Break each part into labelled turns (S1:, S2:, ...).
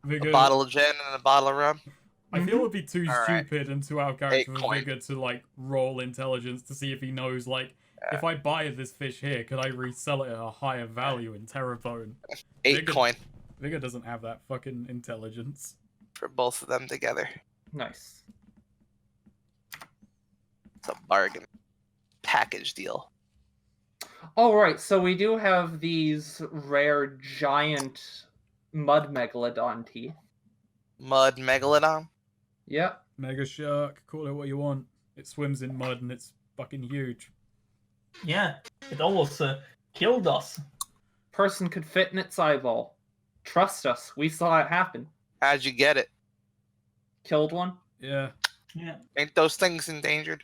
S1: A
S2: Vigor,
S1: bottle of gin and a bottle of rum.
S2: I feel it'd be too
S1: All right.
S2: stupid and too out of
S1: 8
S2: character for
S1: coin.
S2: Vigor to like roll intelligence to see if he knows like
S1: Yeah.
S2: if I buy this fish here, could I resell it at a higher value in Terrabone?
S1: 8
S2: Vigor,
S1: coin
S2: Vigor doesn't have that fucking intelligence.
S1: for both of them together.
S3: Nice.
S1: It's a bargain package deal.
S3: All right, so we do have these rare giant mud megalodon teeth.
S1: Mud megalodon.
S3: Yep.
S2: Mega shark, call it what you want. It swims in mud and it's fucking huge.
S4: Yeah, it almost killed us.
S3: Person could fit in its eyeball. Trust us, we saw it happen.
S1: How'd you get it?
S3: Killed one.
S2: Yeah.
S4: Yeah.
S1: Ain't those things endangered?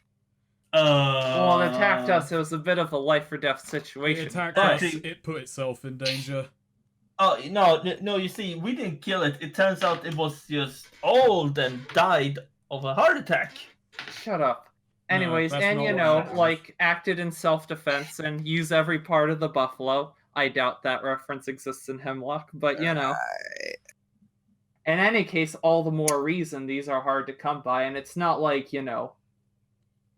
S3: Well, it attacked us. It was a bit of a life or death
S2: It
S3: situation.
S2: attacked
S4: Oh,
S2: us,
S4: see-
S2: it put itself in danger.
S4: Oh no! You see, we didn't kill it. It turns out it was just old and died of a heart attack.
S3: Shut up. Anyways,
S2: that's
S3: and
S2: not
S3: you
S2: what
S3: know,
S2: happened.
S3: like, acted in self-defense and use every part of the buffalo. I doubt that reference exists in Hemlock, but you know.
S1: Right.
S3: In any case, all the more reason these are hard to come by, and it's not like, you know,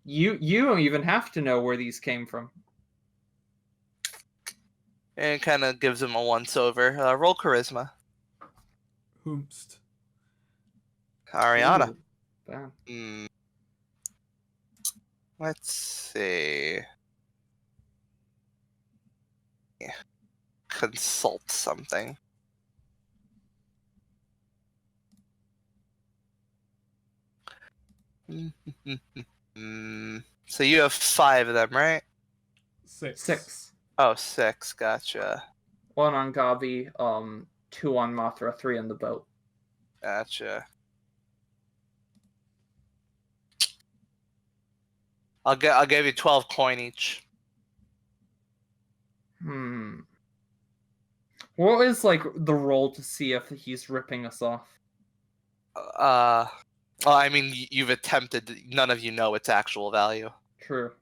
S3: you don't even have to know where these came from.
S1: And it kind of gives him a once-over. Roll charisma.
S2: Hoomst.
S1: Ariana.
S3: Ooh, bam.
S1: Let's see. Yeah. Consult something. So you have 5 of them, right?
S2: 6.
S3: 6.
S1: Oh, 6. Gotcha.
S3: 1 on Gabi, 2 on Mothra, 3 in the boat.
S1: Gotcha. I'll give you 12 coin each.
S3: What is, like, the roll to see if he's ripping us off?
S1: Well, I mean, you've attempted. None of you know its actual value.
S3: True.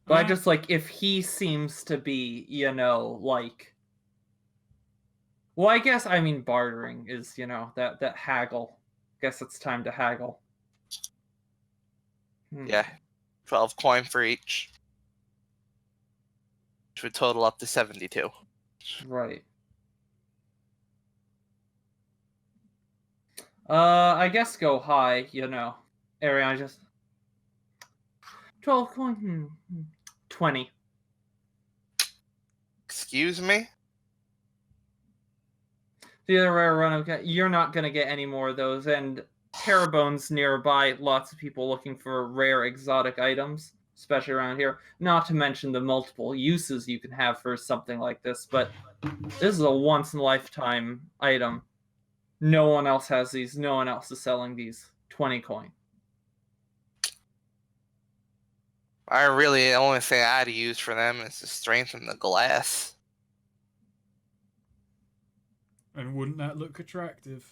S3: But I just, like, if he seems to be, you know, like... Well, I guess, I mean, bartering is, you know, that haggle. Guess it's time to haggle.
S1: Yeah. 12 coin for each. Which would total up to 72.
S3: Right. I guess go high, you know. Ariana just... 12 coin? 20.
S1: Excuse me?
S3: The other rare run, okay, you're not going to get any more of those, and Terrabone's nearby, lots of people looking for rare exotic items, especially around here. Not to mention the multiple uses you can have for something like this, but this is a once-in-a-lifetime item. No one else has these, no one else is selling these. 20 coin.
S1: The only thing I'd use for them is to strengthen the glass.
S2: And wouldn't that look attractive?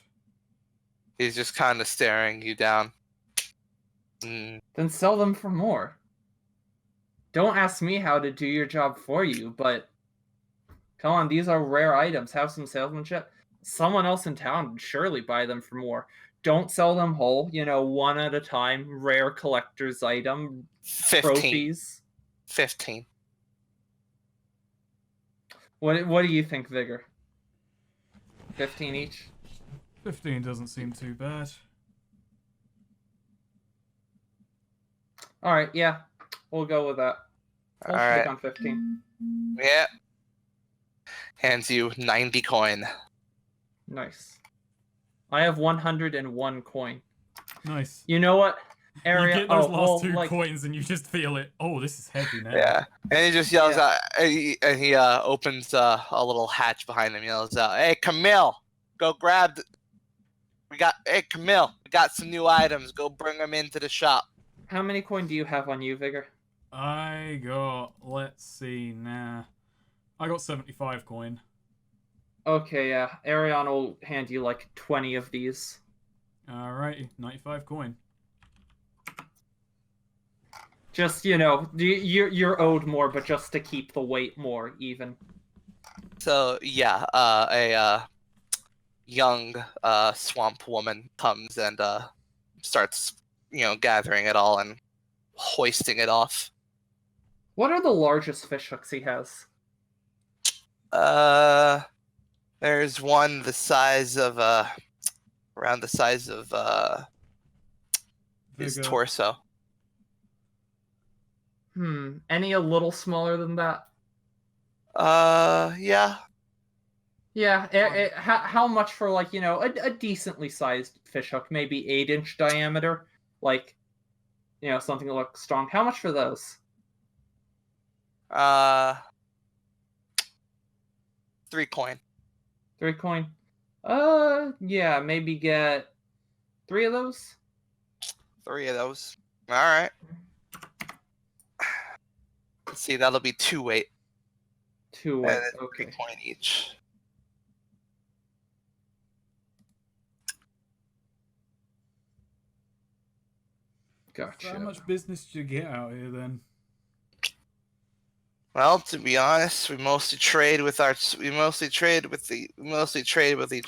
S1: He's just kind of staring you down. Mm.
S3: Then sell them for more. Don't ask me how to do your job for you, but come on, these are rare items. Have some salesmanship. Someone else in town would surely buy them for more. Don't sell them whole, you know, one at a time. Rare collector's item.
S1: 15.
S3: Trophies.
S1: 15.
S3: What do you think, Vigor? 15 each?
S2: 15 doesn't seem too bad.
S3: Alright, yeah. We'll go with that. We'll
S1: All
S3: stick
S1: right.
S3: on 15.
S1: Yeah. Hands you 90 coin.
S3: Nice. I have 101 coin.
S2: Nice.
S3: You know what?
S2: You get those last two
S3: like,
S2: coins and you just feel it. Oh, this is heavy now.
S1: Yeah. And he just yells out, and he opens a little hatch behind him, yells out, "Hey, Camille, go grab hey, Camille, we got some new items. Go bring them into the shop."
S3: How many coin do you have on you, Vigor?
S2: I got, let's see, I got 75 coin.
S3: Okay, yeah. Ariana will hand you like 20 of these.
S2: Alrighty, 95 coin.
S3: Just, you know, you're owed more, but just to keep the weight more even.
S1: So yeah, a young swamp woman comes and starts, gathering it all and hoisting it off.
S3: What are the largest fish hooks he has?
S1: There's one the size of around the size of his
S2: Vigor.
S1: torso.
S3: Any a little smaller than that?
S1: Yeah.
S3: Yeah. How much for like a decently sized fish hook, maybe 8-inch diameter, like something that looks strong. How much for those?
S1: 3 coin.
S3: 3 coin. Yeah, maybe get 3 of those.
S1: 3 of those. All right. Let's see, that'll be 2 weight.
S3: 2
S1: And
S3: weight.
S1: it's 3
S3: Okay.
S1: coin each.
S3: Gotcha.
S2: How much business do you get out here then?
S1: Well, to be honest, we mostly trade with each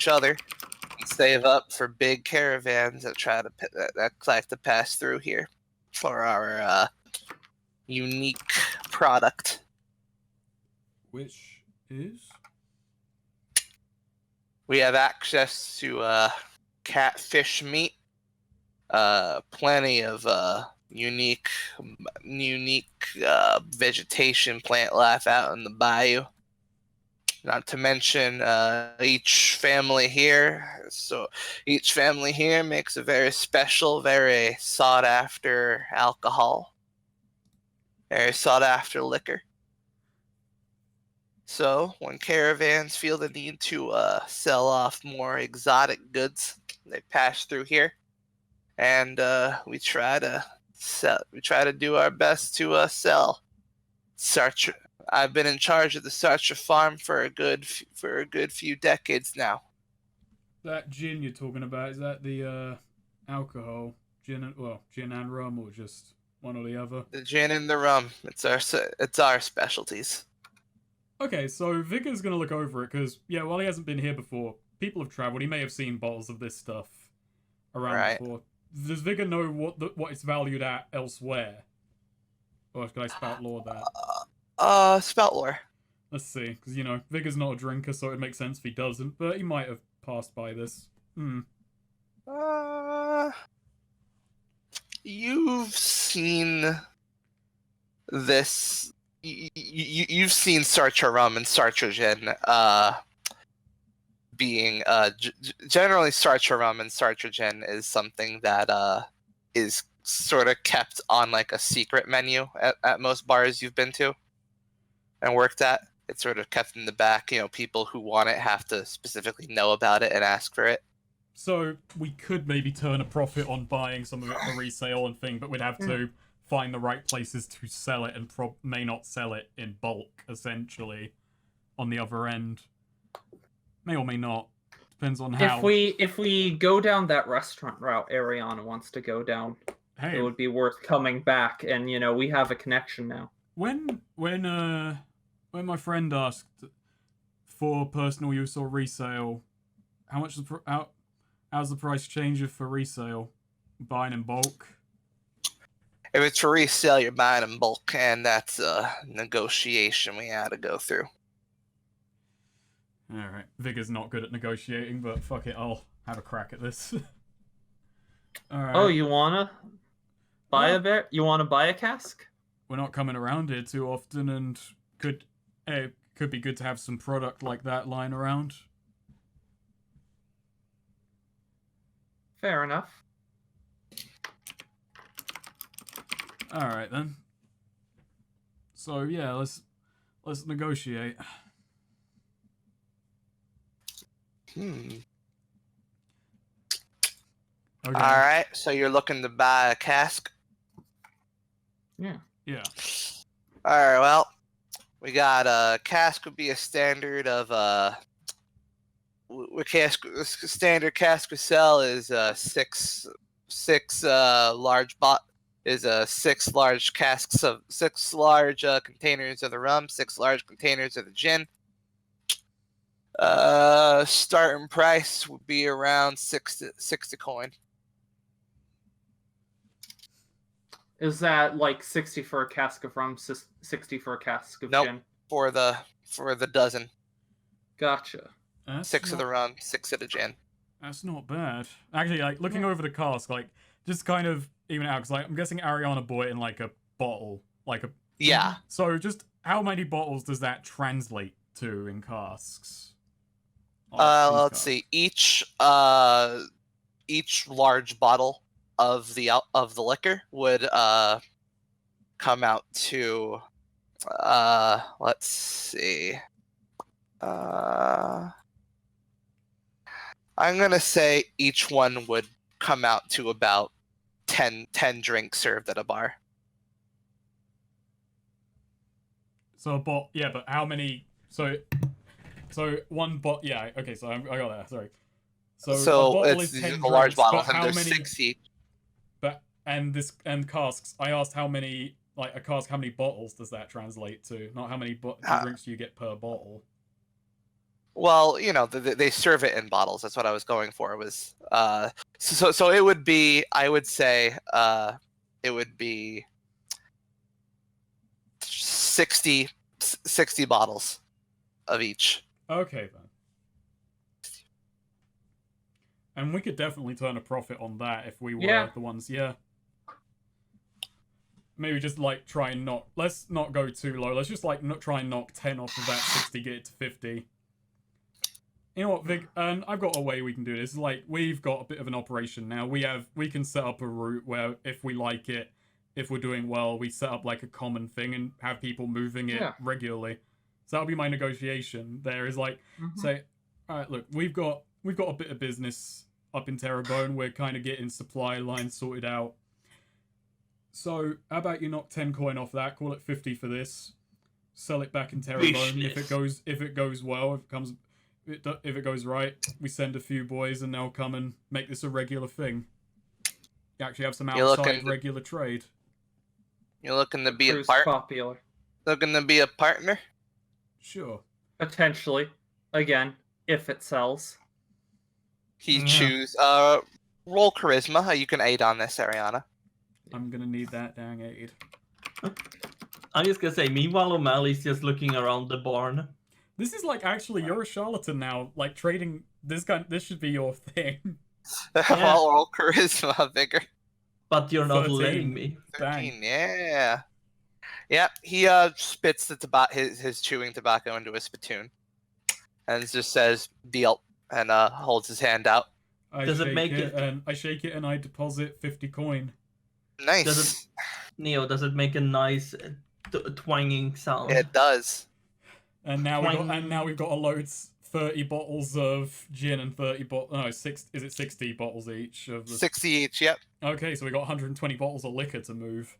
S1: other and save up for big caravans that like to pass through here for our unique product.
S2: Which is?
S1: We have access to catfish meat, plenty of unique vegetation, plant life out in the bayou. Not to mention each family here. So each family here makes a very special, very sought after alcohol, very sought after liquor. So when caravans feel the need to sell off more exotic goods, they pass through here, and we try to do our best to sell. Sartre. I've been in charge of the Sartre farm for a good few decades now.
S2: That gin you're talking about, is that the alcohol? Gin and rum, or just one or the other?
S1: The gin and the rum. It's our specialties.
S2: Okay, so Vigor's gonna look over it, because, yeah, while he hasn't been here before, people have travelled. He may have seen bottles of this stuff around before. Does Vigor know what it's valued at elsewhere? Or can I spout lore that?
S1: Spout lore.
S2: Let's see, because, Vigor's not a drinker, so it makes sense if he doesn't, but he might have passed by this.
S1: You've seen this. You've seen Sartre rum and Sartre gin being generally Sartre rum and Sartre gin is something that is sort of kept on like a secret menu at most bars you've been to and worked at. It's sort of kept in the back. People who want it have to specifically know about it and ask for it.
S2: So we could maybe turn a profit on buying some of it for resale and thing, but we'd have to find the right places to sell it, and may not sell it in bulk, essentially, on the other end. May or may not. Depends on how.
S3: If we go down that restaurant route Ariana wants to go down, it would be worth coming back, and we have a connection now.
S2: When my friend asked for personal use or resale, how's the price change for resale? Buying in bulk?
S1: If it's for resale, you're buying in bulk, and that's a negotiation we had to go through.
S2: Alright. Vigor's not good at negotiating, but fuck it, I'll have a crack at this. Alright.
S3: Oh, you wanna buy a bear? You wanna buy a cask?
S2: We're not coming around here too often, and could be good to have some product like that lying around.
S3: Fair enough.
S2: Alright then. So yeah, let's negotiate.
S1: Okay.
S2: Okay.
S1: Alright, so you're looking to buy a cask?
S3: Yeah.
S1: Alright, well, we got a cask would be a standard of standard cask we sell is six large containers of the rum, 6 large containers of the gin. Starting price would be around 60 coin.
S3: Is that like 60 for a cask of rum, 60 for a cask of
S1: Nope.
S3: gin?
S1: For the dozen.
S3: Gotcha.
S2: That's
S1: 6 of the rum, 6 of the gin.
S2: That's not bad. Actually, like looking over the cask, like just kind of even out, because like I'm guessing Ariana bought it in like a bottle, like a.
S1: Yeah.
S2: So just how many bottles does that translate to in casks?
S1: Let's see. Each large bottle of the liquor would come out to let's see. I'm gonna say each one would come out to about 10 drinks served at a bar.
S2: So a bot, yeah, but how many? So one bot, yeah. Okay, so I got that. Sorry. So a bottle
S1: it's
S2: is 10
S1: a large
S2: drinks,
S1: bottle,
S2: but
S1: and
S2: how
S1: there's
S2: many?
S1: 6 each.
S2: But and casks. I asked how many, like a cask. How many bottles does that translate to? Not how many drinks do you get per bottle.
S1: Well, you know, they serve it in bottles. That's what I was going for. It was so it would be, I would say, it would be 60 bottles of each.
S2: Okay then. And we could definitely turn a profit on that if we were the ones, yeah. Maybe just like try and let's not go too low. Let's just like try and knock 10 off of that 60, get it to 50. You know what, Vic? And I've got a way we can do this. Like, we've got a bit of an operation now. We can set up a route where if we like it, if we're doing well, we set up like a common thing and have people moving it regularly. So that'll be my negotiation. There is like, say, all right, look, we've got a bit of business up in Terrebonne. We're kind of getting supply lines sorted out. So how about you knock 10 coin off that? Call it 50 for this. Sell it back in Terrebonne. If it goes well, if it goes right, we send a few boys and they'll come and make this a regular thing. You actually have some outside regular trade.
S1: You're looking to be a partner?
S3: Popular.
S1: Looking to be a partner?
S2: Sure.
S3: Potentially. Again, if it sells.
S1: Choose roll charisma. You can aid on this, Ariana.
S2: I'm gonna need that dang aid.
S4: I'm just gonna say, meanwhile O'Malley's just looking around the barn.
S2: This is like, actually, you're a charlatan now. Like, trading, this should be your thing.
S1: Well, roll charisma, bigger.
S4: But you're not
S2: 13.
S4: letting me.
S1: 13, yeah. Yeah, he spits his chewing tobacco into a spittoon. And just says, deal, and holds his hand out.
S2: I shake it and I deposit 50 coin.
S1: Nice.
S4: Does it make a nice twanging sound?
S1: It does.
S2: And now we've got a loads 30 bottles of gin and 30 is it 60 bottles each of the
S1: 60 each, yep.
S2: Okay, so we got 120 bottles of liquor to move.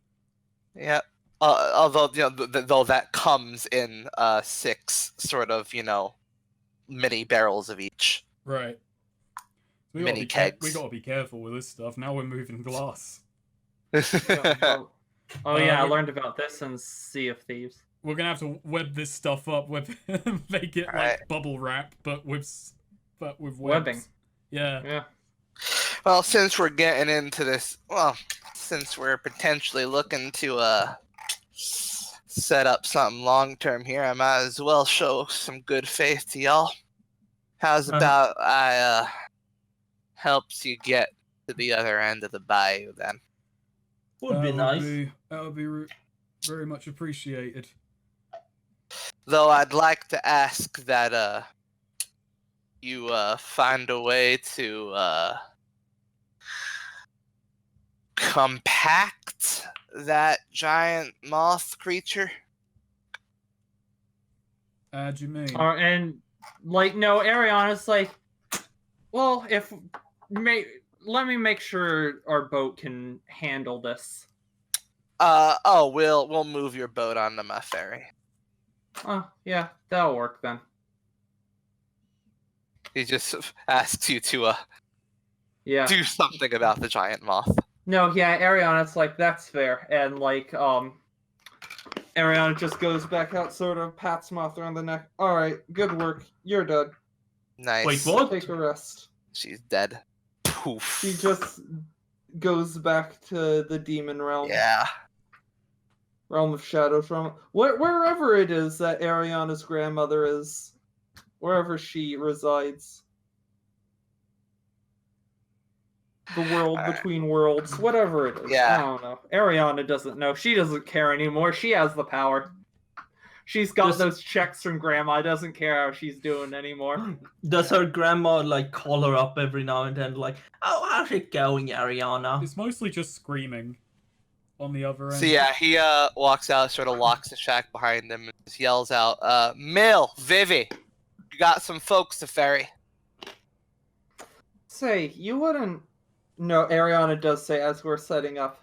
S1: Yep. Although, you know, though that comes in 6 sort of, you know, mini barrels of each.
S2: Right. So
S1: mini kegs.
S2: We gotta be careful with this stuff. Now we're moving glass.
S3: I learned about this in Sea of Thieves.
S2: We're gonna have to web this stuff up with make it like bubble wrap, but with
S3: webbing.
S2: Yeah.
S1: Well, since we're getting into this, since we're potentially looking to set up something long term here, I might as well show some good faith to y'all. How's about I helps you get to the other end of the bayou then?
S4: Would be nice.
S2: That would be very much appreciated.
S1: Though I'd like to ask that you find a way to compact that giant moth creature.
S2: How do you mean?
S3: And like, no, Ariana's like, well, let me make sure our boat can handle this.
S1: We'll move your boat onto my ferry.
S3: Oh, yeah, that'll work then.
S1: He just asks you to do something about the giant moth.
S3: No, yeah, Ariana's like, that's fair. And like, Ariana just goes back out, sort of pats Moth around the neck. Alright, good work. You're done.
S1: Nice.
S4: Wait, what?
S3: Take a rest.
S1: She's dead. Poof.
S3: She just goes back to the demon realm.
S1: Yeah.
S3: Realm of shadows. Wherever it is that Ariana's grandmother is. Wherever she resides. The world between worlds. Whatever it is.
S1: Yeah.
S3: I don't know. Ariana doesn't know. She doesn't care anymore. She has the power. She's got those checks from grandma. Doesn't care how she's doing anymore.
S4: Does her grandma like call her up every now and then, like, "Oh, how's it going, Ariana?"
S2: It's mostly just screaming on the other end.
S1: So yeah, he walks out, sort of locks the shack behind him, and just yells out, Mill, Vivi, you got some folks to ferry.
S3: Say, you wouldn't... No, Ariana does say as we're setting up.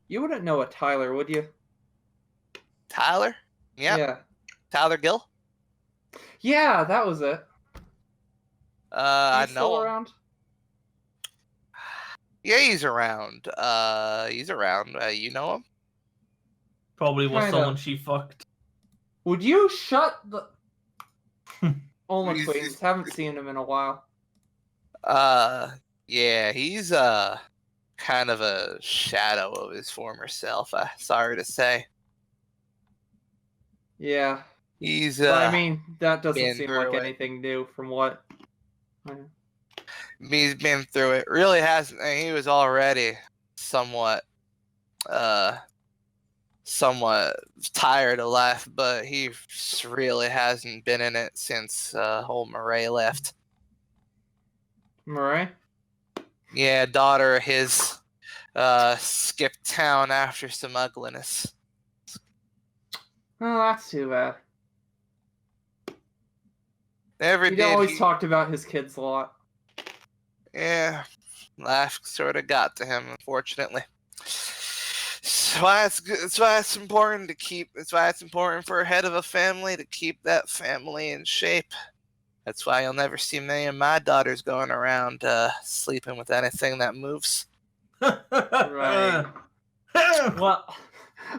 S3: You wouldn't know a Tyler, would you?
S1: Tyler? Yep.
S3: Yeah.
S1: Tyler Gill?
S3: Yeah, that was it.
S1: I
S3: He's
S1: know
S3: still
S1: him.
S3: around?
S1: Yeah, he's around. He's around. You know him?
S4: Probably was
S3: Kinda.
S4: someone she fucked.
S3: Would you shut the... Old
S1: He's-
S3: acquaintance. Haven't seen him in a while.
S1: Yeah, he's kind of a shadow of his former self. Sorry to say.
S3: Yeah.
S1: He's
S3: But I mean, that doesn't
S1: been
S3: seem
S1: through
S3: like
S1: it.
S3: anything new from what...
S1: He's been through it. Really hasn't. He was already somewhat tired of life, but he really hasn't been in it since old Murray left.
S3: Murray?
S1: Yeah, daughter of his skipped town after some ugliness.
S3: Oh, that's too bad.
S1: Never
S3: He
S1: did.
S3: always talked about his kids a lot.
S1: Yeah, life sort of got to him, unfortunately. That's why it's good. That's why it's important to keep. That's why it's important for a head of a family to keep that family in shape. That's why you'll never see many of my daughters going around sleeping with anything that moves.
S3: Right. Well,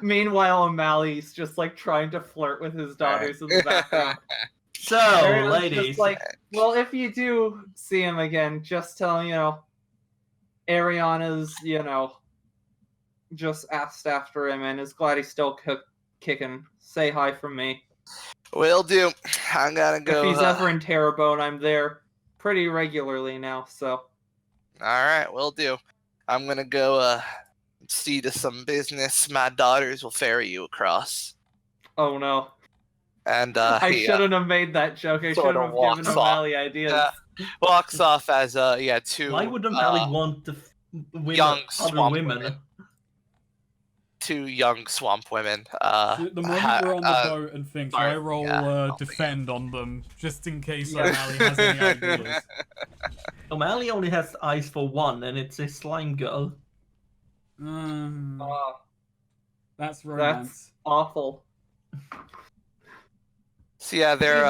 S3: meanwhile, O'Malley's just like trying to flirt with his daughters in the background.
S4: So,
S3: Ariana's
S4: ladies,
S3: just like, well, if you do see him again, just tell him, Ariana's, just asked after him and is glad he's still kicking. Say hi from me.
S1: Will do. I gotta go.
S3: If he's ever in Terrebonne, I'm there pretty regularly now, so.
S1: All right, will do. I'm gonna go see to some business. My daughters will ferry you across.
S3: Oh no.
S1: And
S3: I
S1: he,
S3: shouldn't have made that joke. I
S1: sort
S3: shouldn't
S1: of
S3: have given
S1: walks off.
S3: O'Malley ideas.
S1: walks off as two.
S4: why would O'Malley want to women,
S1: young
S4: other
S1: swamp
S4: women?
S1: women. Two young swamp women.
S2: The moment we're on the boat and things,
S1: sorry,
S2: I roll
S1: yeah,
S2: defend on them, just in case
S3: Yeah.
S2: O'Malley has any ideas.
S4: O'Malley only has eyes for one, and it's a slime girl.
S2: That's romance.
S3: That's awful.
S1: So yeah,
S3: See,
S1: they're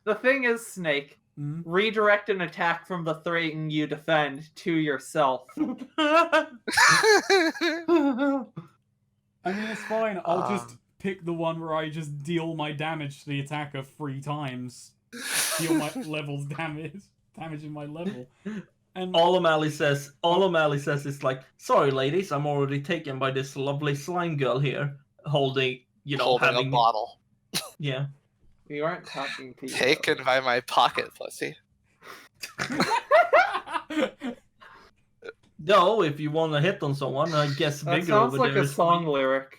S3: the thing is, Snake.
S2: Mhm.
S3: Redirect an attack from the thing you defend to yourself.
S2: I mean, it's fine. I'll just pick the one where I just deal my damage to the attacker 3 times. Deal my levels damage in my level. And
S4: All O'Malley says is like, "Sorry, ladies, I'm already taken by this lovely slime girl here, holding,
S1: holding
S4: having
S1: a bottle.
S4: yeah."
S3: You aren't talking to you.
S1: Taken by my pocket pussy.
S4: No, if you want to hit on someone, I guess
S3: That
S4: Vigor
S3: sounds
S4: over
S3: like
S4: there
S3: a
S4: is
S3: song
S4: free.
S3: lyric.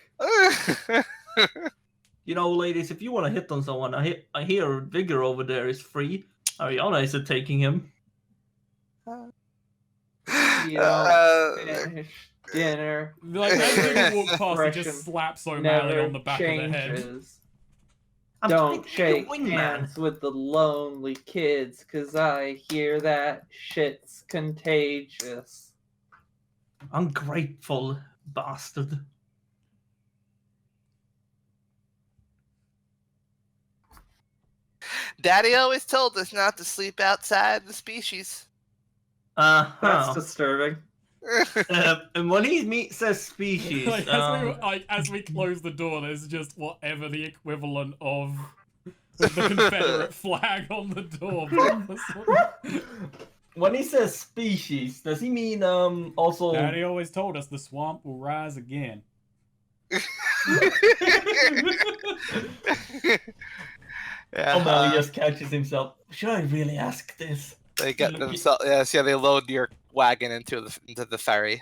S4: Ladies, if you want to hit on someone, I hear Vigor over there is free. Ariana isn't taking him.
S3: You don't finish dinner.
S2: like, as Vigor walks past, he
S3: Expression
S2: just slaps O'Malley
S3: never
S2: on the back of the head.
S3: changes.
S4: I'm trying
S3: Don't
S4: to be a
S3: shake
S4: wingman.
S3: hands with the lonely kids, 'cause I hear that shit's contagious.
S4: Ungrateful bastard.
S1: Daddy always told us not to sleep outside the species.
S3: That's disturbing.
S4: And when he says species,
S2: Like, as we close the door, there's just whatever the equivalent of with the Confederate flag on the door.
S4: When he says species, does he mean also?
S2: Daddy always told us the swamp will rise again.
S1: Yeah,
S4: O'Malley just catches himself. Should I really ask this?
S1: they get themselves. Yeah, so they load your wagon into the ferry.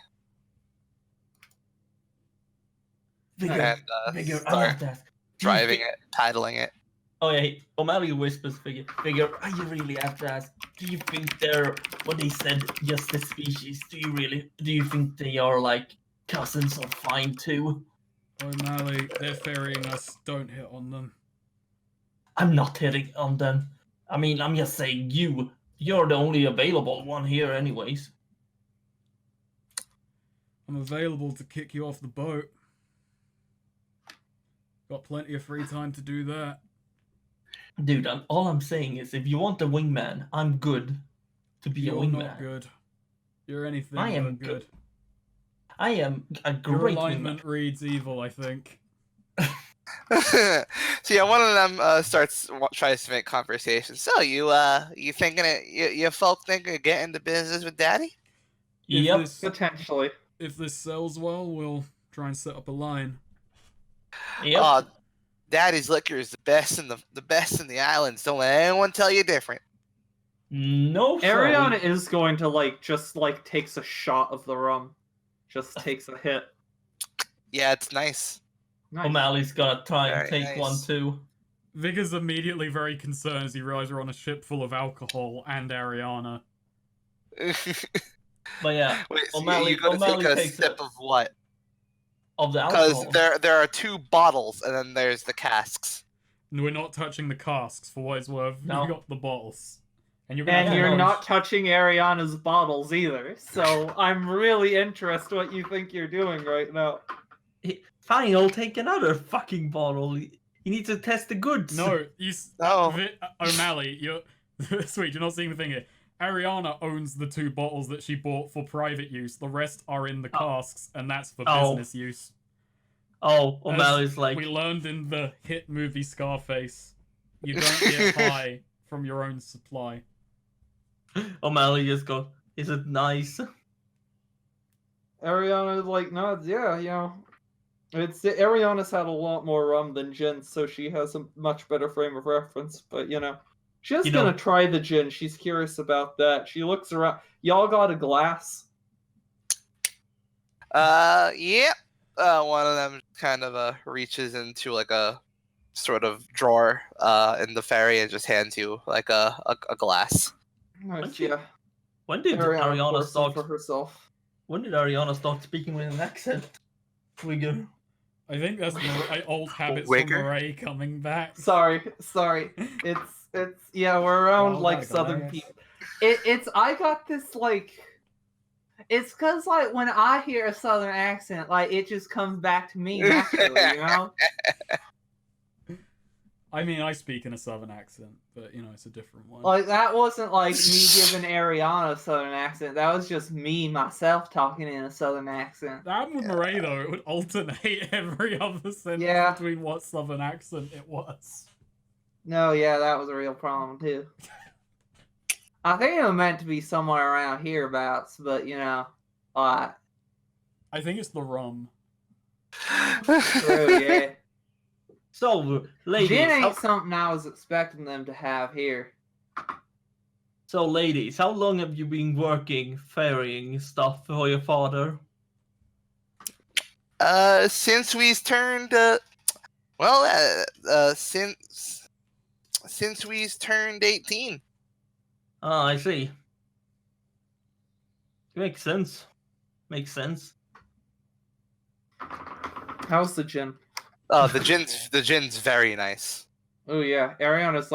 S4: Vigor,
S1: And
S4: Vigor, I
S1: start
S4: love that.
S1: driving it, paddling it.
S4: Oh yeah, O'Malley whispers, Vigor, I really have to ask. Do you think they're when they said just the species? Do you think they are like cousins or fine too?
S2: O'Malley, they're ferrying us. Don't hit on them.
S4: I'm not hitting on them. I mean, I'm just saying you're the only available one here, anyways.
S2: I'm available to kick you off the boat. Got plenty of free time to do that.
S4: Dude, all I'm saying is, if you want a wingman, I'm good to be a
S2: You're
S4: wingman.
S2: not good. You're anything
S4: I am
S2: but good.
S4: I am a
S2: Your
S4: great
S2: alignment
S4: wingman.
S2: reads evil, I think.
S1: So yeah, one of them tries to make conversation. So you thinking it? You folk thinking of getting into business with Daddy?
S4: Yep.
S3: Potentially.
S2: If this sells well, we'll try and set up a line.
S4: Yep.
S1: Daddy's liquor is the best in the islands. Don't let anyone tell you different.
S4: No,
S3: Ariana is going to just takes a shot of the rum. Just takes a hit.
S1: Yeah, it's nice.
S3: Nice.
S4: O'Malley's gonna try and
S1: Very
S4: take
S1: nice.
S4: one too.
S2: Vigor's immediately very concerned as he realizes we're on a ship full of alcohol and Ariana.
S4: But yeah,
S1: Wait, so
S4: O'Malley,
S1: you gotta
S4: O'Malley
S1: take a
S4: takes
S1: sip of what?
S4: of the
S1: Because
S4: alcohol.
S1: there are 2 bottles, and then there's the casks.
S2: And we're not touching the casks for what it's worth.
S4: No.
S2: We got the bottles. And you're gonna
S3: And
S2: have to
S3: you're
S4: no,
S3: not touching Ariana's bottles either. So I'm really interested what you think you're doing right now.
S4: Fine, I'll take another fucking bottle. You need to test the goods.
S2: No,
S1: No.
S2: O'Malley, you're sweet. You're not seeing the thing here. Ariana owns the 2 bottles that she bought for private use. The rest are in the casks, and that's for business use.
S4: Oh,
S2: As
S4: O'Malley's like,
S2: we learned in the hit movie Scarface, you don't get high from your own supply.
S4: O'Malley just goes, is it nice?
S3: Ariana nods, yeah, Ariana's had a lot more rum than gin, so she has a much better frame of reference, but she's gonna try the gin. She's curious about that. She looks around. Y'all got a glass?
S1: Yep. One of them kind of reaches into like a sort of drawer in the ferry and just hands you like a glass.
S3: Nice,
S4: When did
S3: Ariana
S4: Ariana
S3: pours some
S4: start?
S3: for herself?
S4: When did Ariana start speaking with an accent? Wigger.
S2: I think that's old habits
S1: Wigger?
S2: from Murray coming back.
S3: Sorry. It's we're around
S2: Well,
S3: Southern
S2: nice.
S3: people. I got this it's cause when I hear a Southern accent, it just comes back to me naturally,
S2: I mean, I speak in a Southern accent, but it's a different one.
S3: That wasn't me giving Ariana a Southern accent. That was just me myself talking in a Southern accent.
S2: That with Murray though, it would alternate every other sentence between what Southern accent it was.
S3: No, that was a real problem too. I think it was meant to be somewhere around hereabouts, but
S2: I think it's the rum.
S3: true, yeah.
S4: So, ladies,
S3: Gin ain't something I was expecting them to have here.
S4: So, ladies, how long have you been working ferrying stuff for your father?
S1: Since we've turned since we've turned 18.
S4: Ah, I see. Makes sense.
S3: How's the gin?
S1: The gin's very nice.
S3: Oh yeah, Ariana's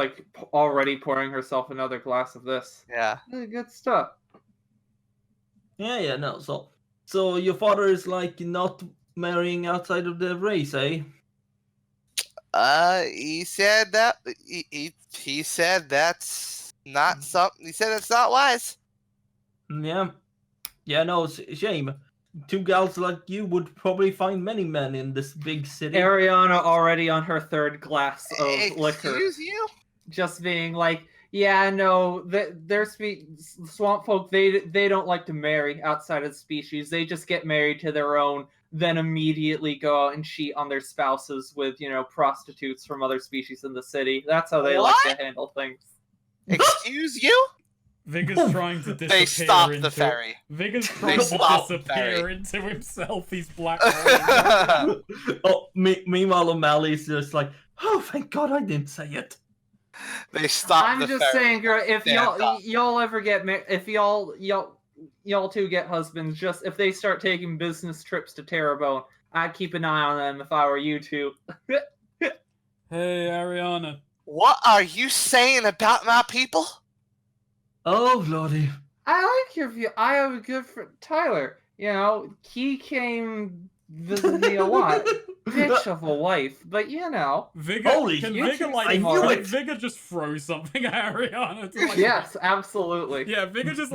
S3: already pouring herself another glass of this.
S1: Yeah.
S3: Really good stuff.
S4: Yeah, no. So your father is not marrying outside of the race, eh?
S1: He said that he said that's not something. He said that's not wise.
S4: Yeah. Yeah, no, it's a shame. 2 gals like you would probably find many men in this big city.
S3: Ariana already on her 3rd glass of liquor.
S1: Excuse you?
S3: Just being like, yeah, no, their swamp folk, they don't like to marry outside of the species. They just get married to their own, then immediately go out and cheat on their spouses with, prostitutes from other species in the city. That's how they like to handle things.
S1: Excuse you?
S2: Vigor's trying to disappear.
S1: They stopped
S2: into...
S1: the ferry.
S2: Vigor's trying to disappear into himself. He's black.
S4: Meanwhile, O'Malley's just like, oh, thank God I didn't say it.
S1: They stopped the ferry.
S3: I'm just saying, girl, if y'all ever get married, if y'all two get husbands, just if they start taking business trips to Terrebonne, I'd keep an eye on them if I were you two.
S2: Hey, Ariana.
S1: What are you saying about my people?
S4: Oh, Lordy.
S3: I like your view. I have a good friend, Tyler. He came visit me a lot. Bitch of a wife, but
S2: Vigor,
S4: Holy
S2: can
S4: shit,
S2: Vigor
S4: I knew it.
S2: Vigor just throw something at Ariana? To,
S3: yes, absolutely.
S2: Yeah, Vigor just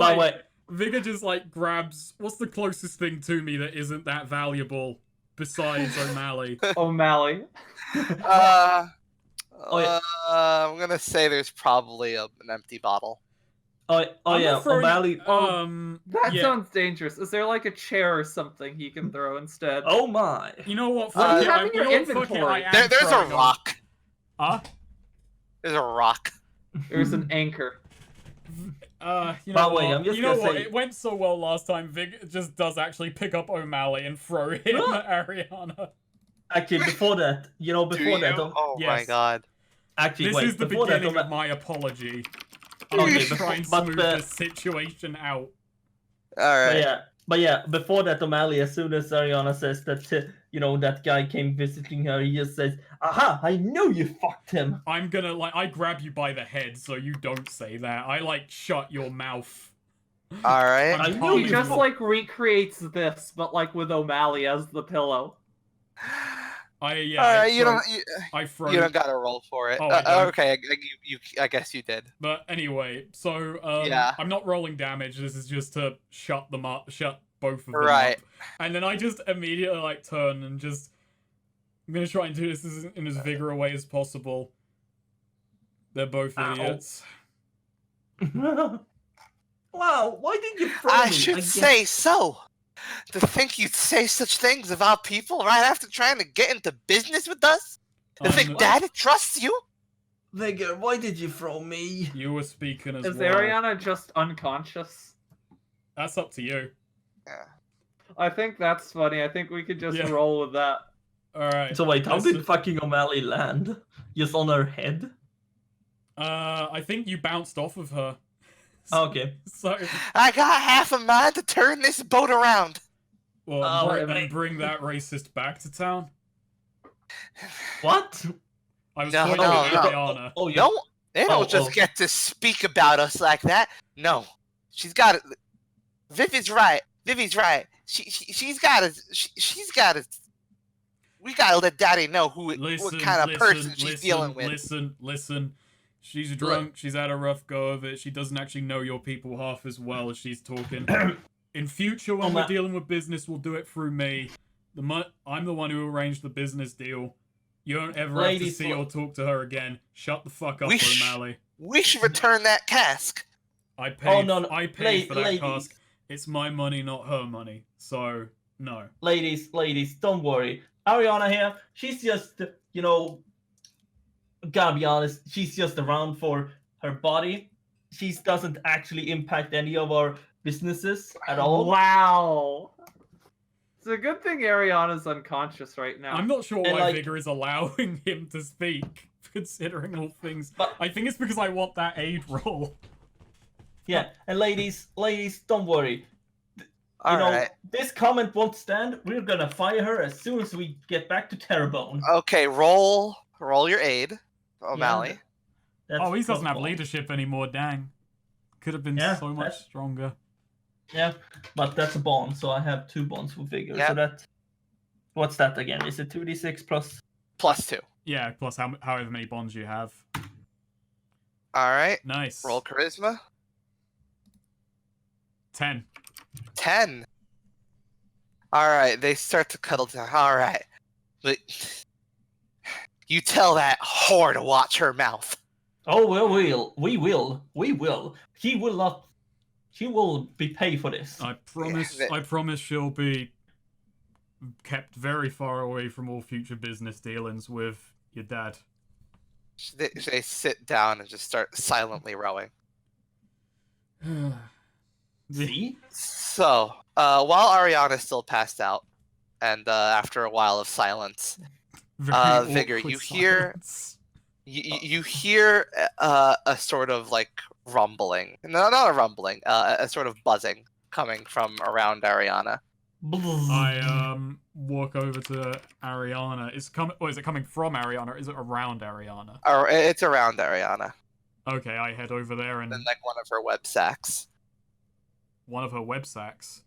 S2: Vigor just grabs. What's the closest thing to me that isn't that valuable besides O'Malley?
S3: O'Malley.
S1: I'm gonna say there's probably an empty bottle.
S4: O'Malley.
S3: That sounds dangerous. Is there a chair or something he can throw instead?
S4: Oh my!
S2: You know what?
S3: What do you have in your inventory?
S1: There's a rock.
S2: Huh?
S1: There's a rock.
S3: There's an anchor.
S2: You know what? It went so well last time. Vig just does actually pick up O'Malley and throw him at Ariana.
S4: Actually, before that,
S1: Oh my God!
S2: Actually, this is the beginning of my apology. I'm just trying to smooth the situation out.
S1: Alright.
S4: But before that, O'Malley, as soon as Ariana says that, that guy came visiting her, he just says, aha, I know you fucked him.
S2: I'm gonna, I grab you by the head so you don't say that. I, shut your mouth.
S1: Alright.
S3: He just, recreates this, but, with O'Malley as the pillow.
S1: You don't gotta roll for it. Okay, I guess you did.
S2: But anyway, so I'm not rolling damage. This is just to shut both of them up. And then I just immediately turn and I'm gonna try and do this in as vigor a way as possible. They're both idiots.
S4: Wow, why did you throw me?
S1: I should say so. To think you'd say such things of our people right after trying to get into business with us? To think Dad trusts you?
S4: Vigor, why did you throw me?
S2: You were speaking as well.
S3: Is Ariana just unconscious?
S2: That's up to you.
S1: Yeah.
S3: I think that's funny. I think we could just roll with that.
S2: Alright.
S4: So wait, how did fucking O'Malley land? Just on her head?
S2: I think you bounced off of her.
S4: Okay.
S2: So
S1: I got half a mind to turn this boat around.
S2: Well, and bring that racist back to town.
S4: What?
S2: I was pointing at Ariana.
S1: They don't just get to speak about us like that. No, she's got it. Vivi's right. She's got to. We gotta let Daddy know what kind of person she's dealing with.
S2: Listen. She's drunk. She's had a rough go of it. She doesn't actually know your people half as well as she's talking. In future, when we're dealing with business, we'll do it through me. I'm the one who arranged the business deal. You don't ever have to see or talk to her again. Shut the fuck up, O'Malley.
S1: We should return that cask.
S2: I paid. I paid for that cask. It's my money, not her money. So no.
S4: Ladies, don't worry. Ariana here. She's just, gotta be honest, she's just around for her body. She doesn't actually impact any of our businesses at all.
S3: Wow. It's a good thing Ariana's unconscious right now.
S2: I'm not sure why Vigor is allowing him to speak, considering all things. But I think it's because I want that aid roll.
S4: Yeah, and ladies, don't worry.
S1: Alright.
S4: This comment won't stand. We're gonna fire her as soon as we get back to Terrebonne.
S1: Okay, roll your aid. O'Malley.
S2: Yeah, he doesn't have leadership anymore, dang. Could have been so much stronger.
S4: Yeah, but that's a bond, so I have 2 bonds with Vigor.
S1: Yep.
S4: So that... What's that again? Is it 2d6 plus...
S1: Plus 2.
S2: Yeah, plus however many bonds you have.
S1: Alright.
S2: Nice.
S1: Roll charisma.
S2: 10.
S1: 10. All right, they start to cuddle down. All right, but you tell that whore to watch her mouth.
S4: Oh, we will. He will not. He will be paid for this.
S2: I promise she'll be kept very far away from all future business dealings with your dad.
S1: They sit down and just start silently rowing.
S4: See?
S1: So, while Ariana's still passed out, and after a while of silence, Vigor, you hear you hear a sort of like rumbling. No, not a rumbling. A sort of buzzing coming from around Ariana.
S2: I walk over to Ariana. Is it coming from Ariana? Or is it around Ariana?
S1: Or it's around Ariana.
S2: Okay, I head over there and
S1: like one of her web sacks.
S2: One of her web sacks.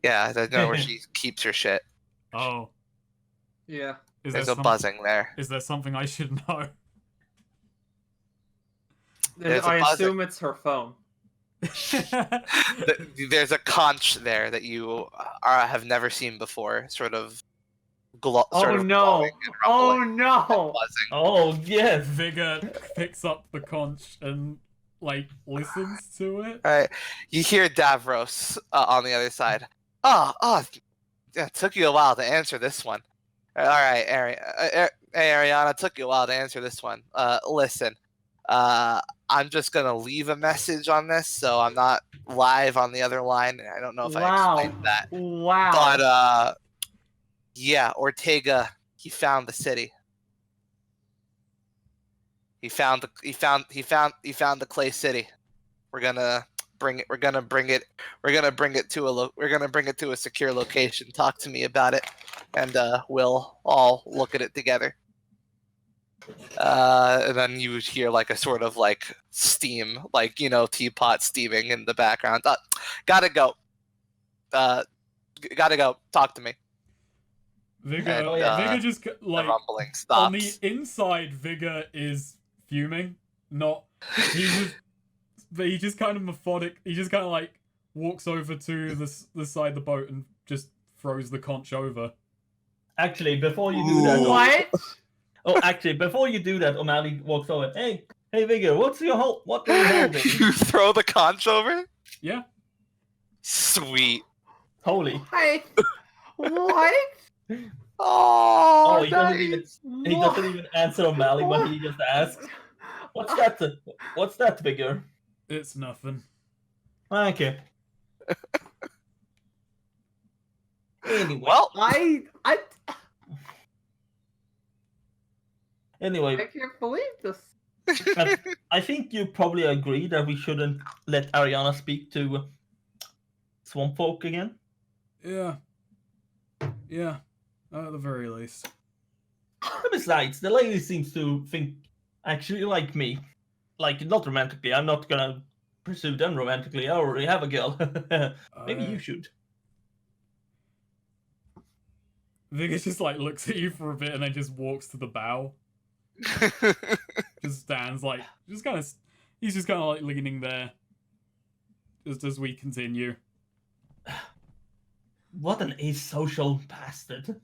S1: Yeah, I know where she keeps her shit.
S2: Oh.
S3: Yeah.
S1: There's a buzzing there.
S2: Is there something I should know?
S3: I assume it's her phone.
S1: There's a conch there that you have never seen before. Sort of.
S3: Oh no! Oh no!
S4: Oh yes!
S2: Vigor picks up the conch and like listens to it.
S1: All right, you hear Davros on the other side. Yeah, it took you a while to answer this one. All right, Ariana, it took you a while to answer this one. Listen, I'm just gonna leave a message on this, so I'm not live on the other line. I don't know if I explained that.
S3: Wow.
S1: But yeah, Ortega, he found the city. He found the Clay City. We're gonna bring it to a secure location. Talk to me about it, and we'll all look at it together. And then you would hear like a sort of like steam, like teapot steaming in the background. Gotta go. Gotta go. Talk to me.
S2: Vigor, Vigor just like
S1: rumbling stops.
S2: On the inside, Vigor is fuming. He just kind of methodic. He just kind of like walks over to the side of the boat and just throws the conch over.
S4: Actually, before you do that, before you do that, O'Malley walks over. Hey, Vigor, what are you holding?
S1: You throw the conch over?
S2: Yeah.
S1: Sweet.
S4: Holy.
S3: Hey. What?
S1: Oh,
S4: he doesn't even answer O'Malley when he just asks, "What's that? What's that, Vigor?"
S2: It's nothing.
S4: Okay. Anyway,
S1: well,
S4: Anyway,
S3: I can't believe this.
S4: I think you probably agree that we shouldn't let Ariana speak to Swamp Folk again.
S2: Yeah. Yeah. At the very least.
S4: Besides, the lady seems to think actually like me. Like, not romantically. I'm not gonna pursue them romantically. I already have a girl. Maybe you should.
S2: Vigor just like looks at you for a bit and then just walks to the bow. Just stands like he's just kind of like leaning there just as we continue.
S4: What an asocial bastard.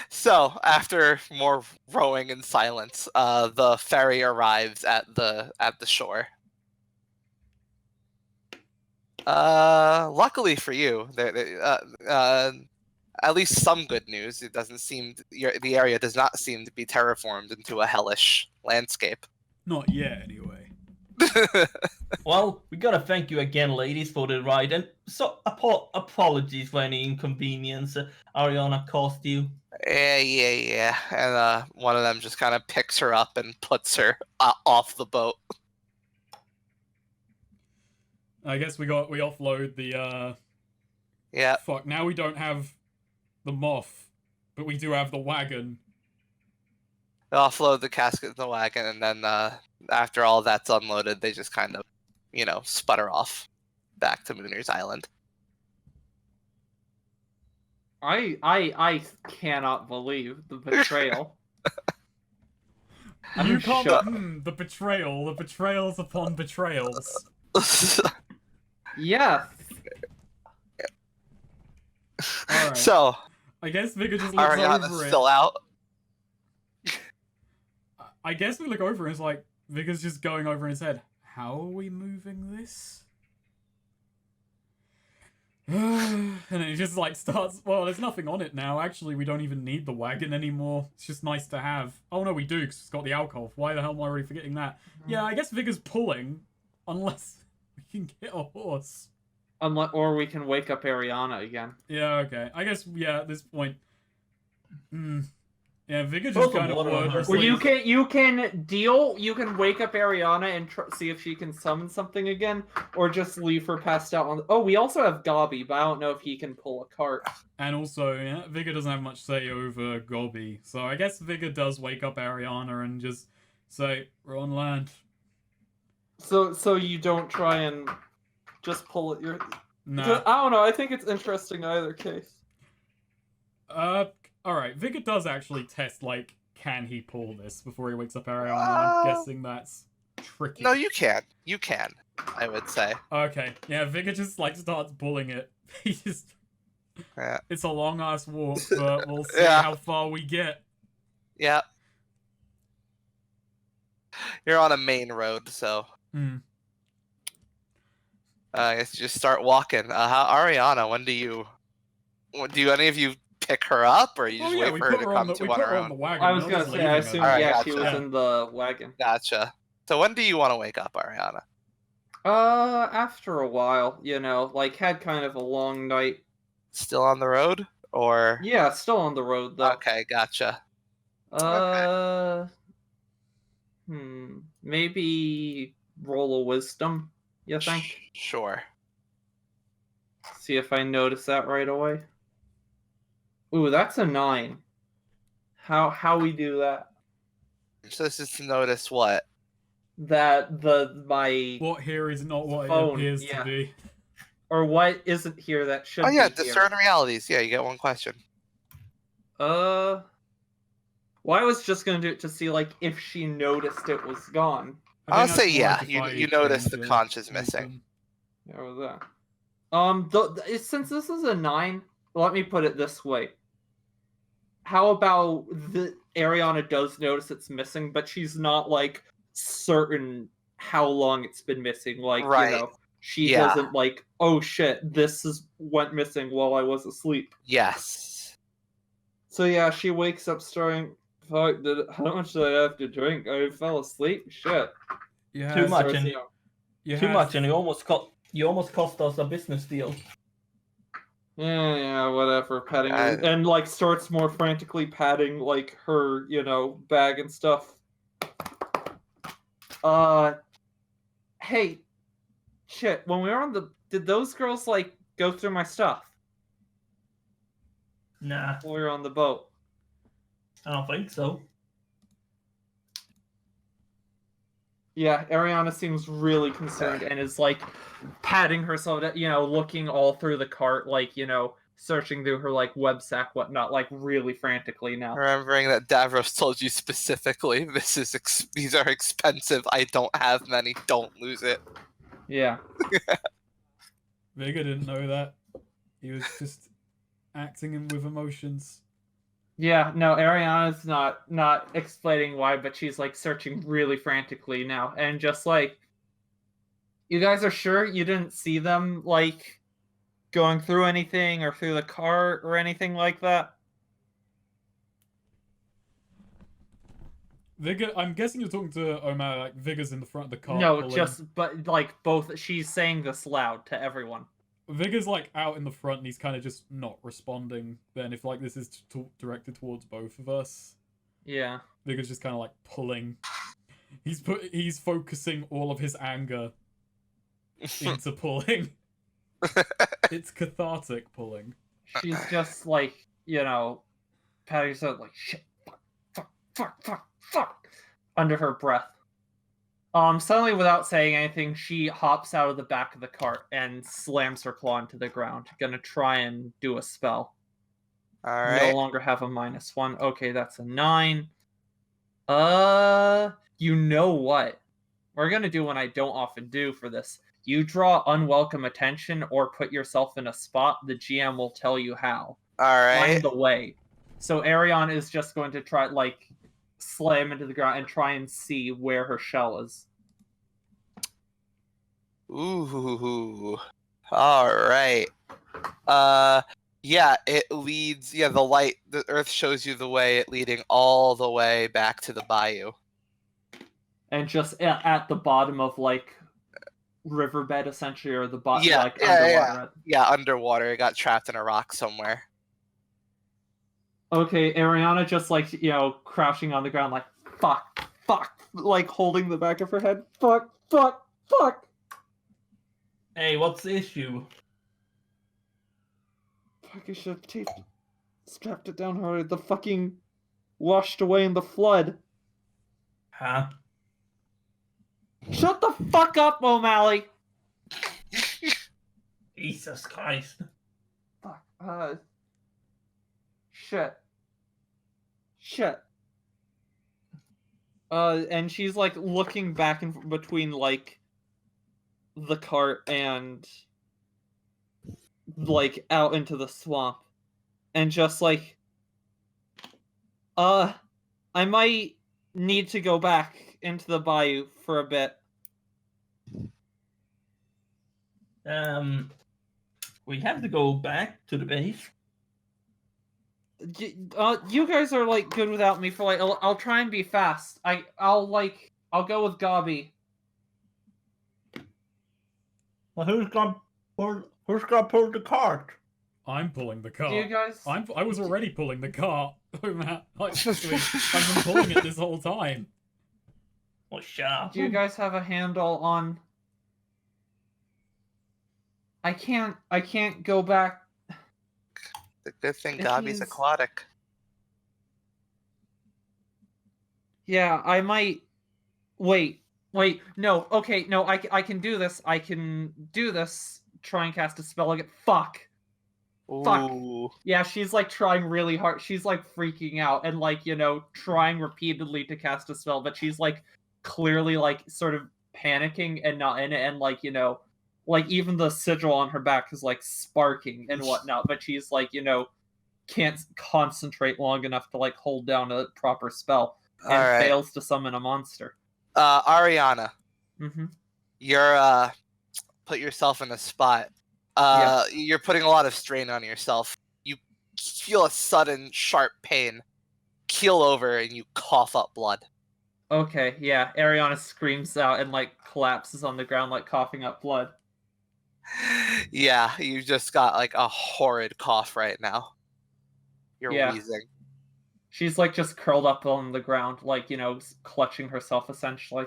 S1: So after more rowing in silence, the ferry arrives at the shore. Luckily for you, at least some good news. It doesn't seem the area does not seem to be terraformed into a hellish landscape.
S2: Not yet, anyway.
S4: Well, we gotta thank you again, ladies, for the ride, and so apologies for any inconvenience Ariana caused you.
S1: Yeah. And one of them just kind of picks her up and puts her off the boat.
S2: I guess we offload the
S1: Yeah.
S2: Fuck, now we don't have the moth, but we do have the wagon.
S1: They offload the casket in the wagon, and then after all that's unloaded, they just kind of, sputter off back to Mooner's Island.
S3: I cannot believe the betrayal.
S2: You can't. The betrayal. The betrayals upon betrayals.
S3: Yes.
S2: Alright.
S1: So,
S2: I guess Vigor just looks
S1: Ariana's
S2: over it.
S1: still out.
S2: I guess we look over and it's like, Vigor's just going over in his head. How are we moving this? And then he just like starts, well, there's nothing on it now. Actually, we don't even need the wagon anymore. It's just nice to have. Oh no, we do, because it's got the alcohol. Why the hell am I already forgetting that? Yeah, I guess Vigor's pulling, unless we can get a horse.
S3: Or we can wake up Ariana again.
S2: Yeah, okay. I guess, yeah, at this point. Yeah, Vigor just kind of
S3: Well, you can wake up Ariana and see if she can summon something again, or just leave her passed out on. Oh, we also have Gobby, but I don't know if he can pull a cart.
S2: And also, yeah, Vigor doesn't have much say over Gobby, so I guess Vigor does wake up Ariana and just say, "We're on land."
S3: So you don't try and just pull it.
S2: Nah.
S3: I don't know. I think it's interesting either case.
S2: Alright, Vigor does actually test, like, can he pull this before he wakes up Ariana? I'm guessing that's tricky.
S1: No, you can. You can, I would say.
S2: Okay, yeah, Vigor just, like, starts pulling it. He just...
S1: Yeah.
S2: It's a long-ass walk, but we'll see
S1: Yeah.
S2: how far we get.
S1: Yeah. You're on a main road, so... I guess you just start walking. Ariana, when do you any of you pick her up, or you just wait for her to come to on her own?
S2: Wagon.
S3: I was gonna say, I assume,
S1: Alright,
S3: she was in the wagon.
S1: Gotcha. So when do you want to wake up, Ariana?
S3: After a while, like had kind of a long night.
S1: Still on the road, or?
S3: Yeah, still on the road though.
S1: Okay, gotcha.
S3: Maybe roll a wisdom. You think?
S1: Sure.
S3: See if I notice that right away. Ooh, that's a 9. How we do that?
S1: So this is to notice what?
S3: That my
S2: what here is not what
S3: phone,
S2: it appears to be.
S3: Or what isn't here that should be
S1: discern realities. Yeah, you get one question.
S3: Well, I was just gonna do it to see like if she noticed it was gone.
S1: I'll say yeah. You notice the conch is missing.
S3: There was that. Since this is a 9, let me put it this way. How about Ariana does notice it's missing, but she's not like certain how long it's been missing. Like she doesn't like, oh shit, went missing while I was asleep.
S1: Yes.
S3: So yeah, she wakes up starting. Fuck! How much did I have to drink? I fell asleep. Shit.
S2: Yeah.
S4: Too much, and you almost cost us a business deal.
S3: Yeah, whatever. Patting and like starts more frantically patting like her, bag and stuff. Hey, shit. When we were did those girls like go through my stuff?
S4: Nah.
S3: While we were on the boat.
S4: I don't think so.
S3: Yeah, Ariana seems really concerned and is like patting herself, looking all through the cart, like, searching through her like web sack, whatnot, like really frantically now.
S1: Remembering that Davros told you specifically, these are expensive. I don't have many. Don't lose it.
S3: Yeah.
S2: Vigor didn't know that. He was just acting with emotions.
S3: Yeah, no, Ariana's not explaining why, but she's like searching really frantically now, and just like, you guys are sure you didn't see them like going through anything or through the cart or anything like that?
S2: Vigor, I'm guessing you're talking to Omar, like Vigor's in the front of the cart.
S3: No, but like both. She's saying this loud to everyone.
S2: Vigor's like out in the front and he's kind of just not responding then if like this is directed towards both of us.
S3: Yeah.
S2: Vigor's just kind of like pulling. He's focusing all of his anger into pulling. It's cathartic pulling.
S3: She's just like, patting herself like shit, fuck under her breath. Suddenly, without saying anything, she hops out of the back of the cart and slams her claw into the ground. Gonna try and do a spell.
S1: Alright.
S3: No longer have a -1. Okay, that's a 9. You know what? We're gonna do what I don't often do for this. You draw unwelcome attention or put yourself in a spot, the GM will tell you how.
S1: Alright.
S3: Find the way. So Ariana is just going to try, like, slam into the ground and try and see where her shell is.
S1: Ooh. Alright. Yeah, it leads, the earth shows you the way, it leading all the way back to the bayou.
S3: And just at the bottom of, like, riverbed, essentially, or the bottom,
S1: Yeah,
S3: like,
S1: yeah,
S3: underwater.
S1: Yeah, underwater. It got trapped in a rock somewhere.
S3: Okay, Ariana just, like, crouching on the ground, like, fuck, like, holding the back of her head. Fuck.
S4: Hey, what's the issue?
S3: Fuck, I should have strapped it down harder. The fucking washed away in the flood.
S4: Huh?
S3: Shut the fuck up, O'Malley!
S4: Jesus Christ.
S3: Fuck, Shit. And she's, like, looking back and between, like, the cart and, like, out into the swamp. And just, like, I might need to go back into the bayou for a bit.
S4: We have to go back to the base.
S3: You guys are, like, good without me for, like, I'll try and be fast. I'll go with Gobby.
S4: Well, who's gonna pull the cart?
S2: I'm pulling the cart.
S3: Do you guys?
S2: I was already pulling the cart. Oh man, I've been pulling it this whole time.
S4: Well, shut up.
S3: Do you guys have a handle on? I can't go back.
S1: The good thing
S3: If
S1: Gobby's
S3: he's-
S1: aquatic.
S3: Yeah, I might. Wait. No. Okay. No. I can do this. I can do this. Try and cast a spell again. Fuck.
S1: Ooh.
S3: Yeah, she's, like, trying really hard. She's, like, freaking out and, like, trying repeatedly to cast a spell, but she's, like, clearly, like, sort of panicking and not in it, and, like, like, even the sigil on her back is, like, sparking and whatnot, but she's, like, can't concentrate long enough to, like, hold down a proper spell and
S1: Alright.
S3: fails to summon a monster.
S1: Ariana,
S3: Mm-hmm.
S1: you're put yourself in a spot.
S3: Yeah.
S1: You're putting a lot of strain on yourself. You feel a sudden sharp pain, keel over, and you cough up blood.
S3: Okay, yeah. Ariana screams out and, like, collapses on the ground, like, coughing up blood.
S1: Yeah, you just got, like, a horrid cough right now. You're
S3: Yeah.
S1: wheezing.
S3: She's, like, just curled up on the ground, like, clutching herself, essentially.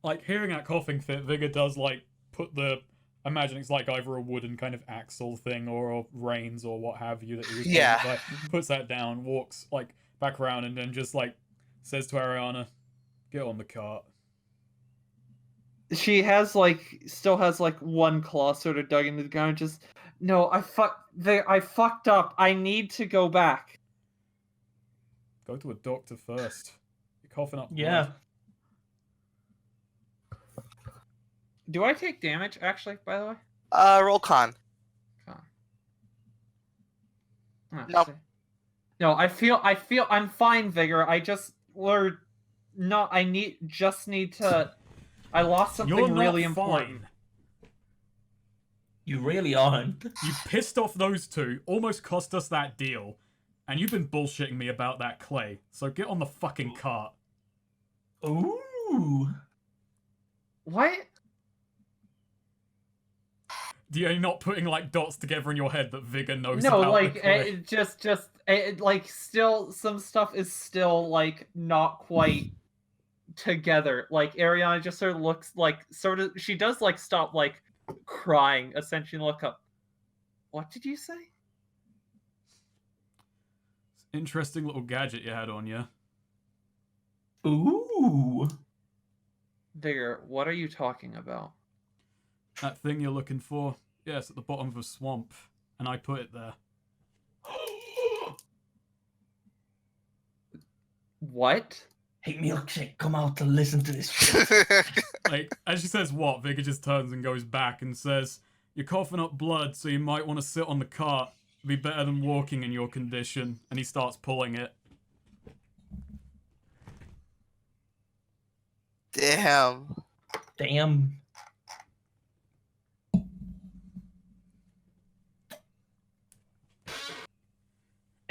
S2: Like, hearing that coughing fit, Vigor does, like, put the... Imagine it's like either a wooden kind of axle thing or reins or what have you that he was doing.
S1: Yeah.
S2: Like, puts that down, walks, like, back around and then just, like, says to Ariana, get on the cart.
S3: She has, like, still has, like, one claw sort of dug into the ground, just, no, I fucked up. I need to go back.
S2: Go to a doctor first. You're coughing up blood.
S4: Yeah.
S3: Do I take damage, actually, by the way?
S1: Roll con.
S3: Oh,
S1: Nope.
S3: see. No, I feel I'm fine, Vigor. I need to. I lost something
S2: You're not
S3: really
S2: fine.
S3: important.
S4: You really aren't.
S2: You pissed off those two, almost cost us that deal, and you've been bullshitting me about that clay, so get on the fucking cart.
S4: Ooh.
S3: What?
S2: You're not putting, like, dots together in your head that Vigor knows
S3: No,
S2: about
S3: like,
S2: the clay.
S3: like, still, some stuff is still, like, not quite together. Like, Ariana just sort of looks, like, she does, like, stop, like, crying, essentially, look up. What did you say?
S2: Interesting little gadget you had on you.
S4: Ooh.
S3: Vigor, what are you talking about?
S2: That thing you're looking for? Yes, at the bottom of a swamp. And I put it there.
S3: What?
S4: Hey, Milkshake, come out to listen to this shit.
S2: Like, as she says what, Vigor just turns and goes back and says, "You're coughing up blood, so you might want to sit on the cart. It'd be better than walking in your condition." And he starts pulling it.
S1: Damn.
S4: Damn.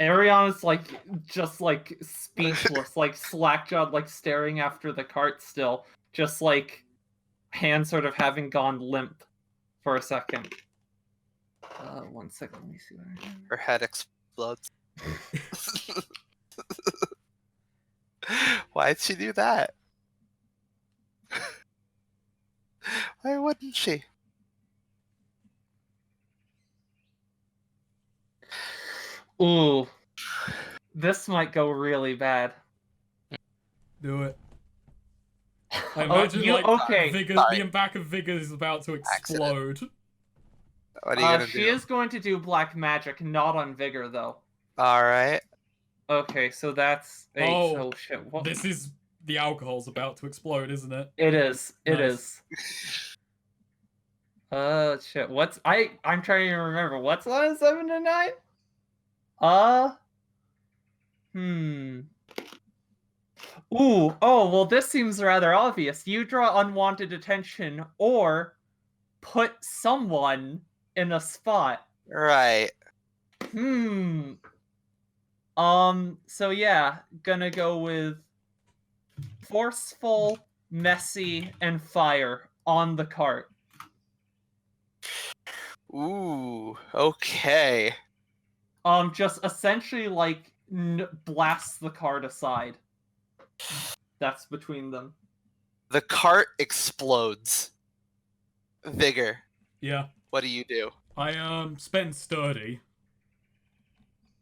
S3: Ariana's just speechless, slack-jawed, staring after the cart still, just hands sort of having gone limp for a second. 1 second, let me see what I have.
S1: Her head explodes. Why'd she do that? Why wouldn't she?
S3: Ooh. This might go really bad.
S2: Do it. I imagine,
S3: okay.
S2: Vigor, the back of Vigor is about to explode.
S1: Accident. What are you gonna do?
S3: She is going to do black magic, not on Vigor, though.
S1: Alright.
S3: Okay, so that's 8. Oh shit. What?
S2: This is... The alcohol's about to explode, isn't it?
S3: It is. It
S2: Nice.
S3: is. Shit. I'm trying to remember. What's line 7 to 9? Ooh. Oh, well, this seems rather obvious. You draw unwanted attention or put someone in a spot.
S1: Right.
S3: So yeah, gonna go with forceful, messy, and fire on the cart.
S1: Ooh, okay.
S3: Just essentially blast the cart aside. That's between them.
S1: The cart explodes. Vigor.
S2: Yeah.
S1: What do you do?
S2: I spend sturdy.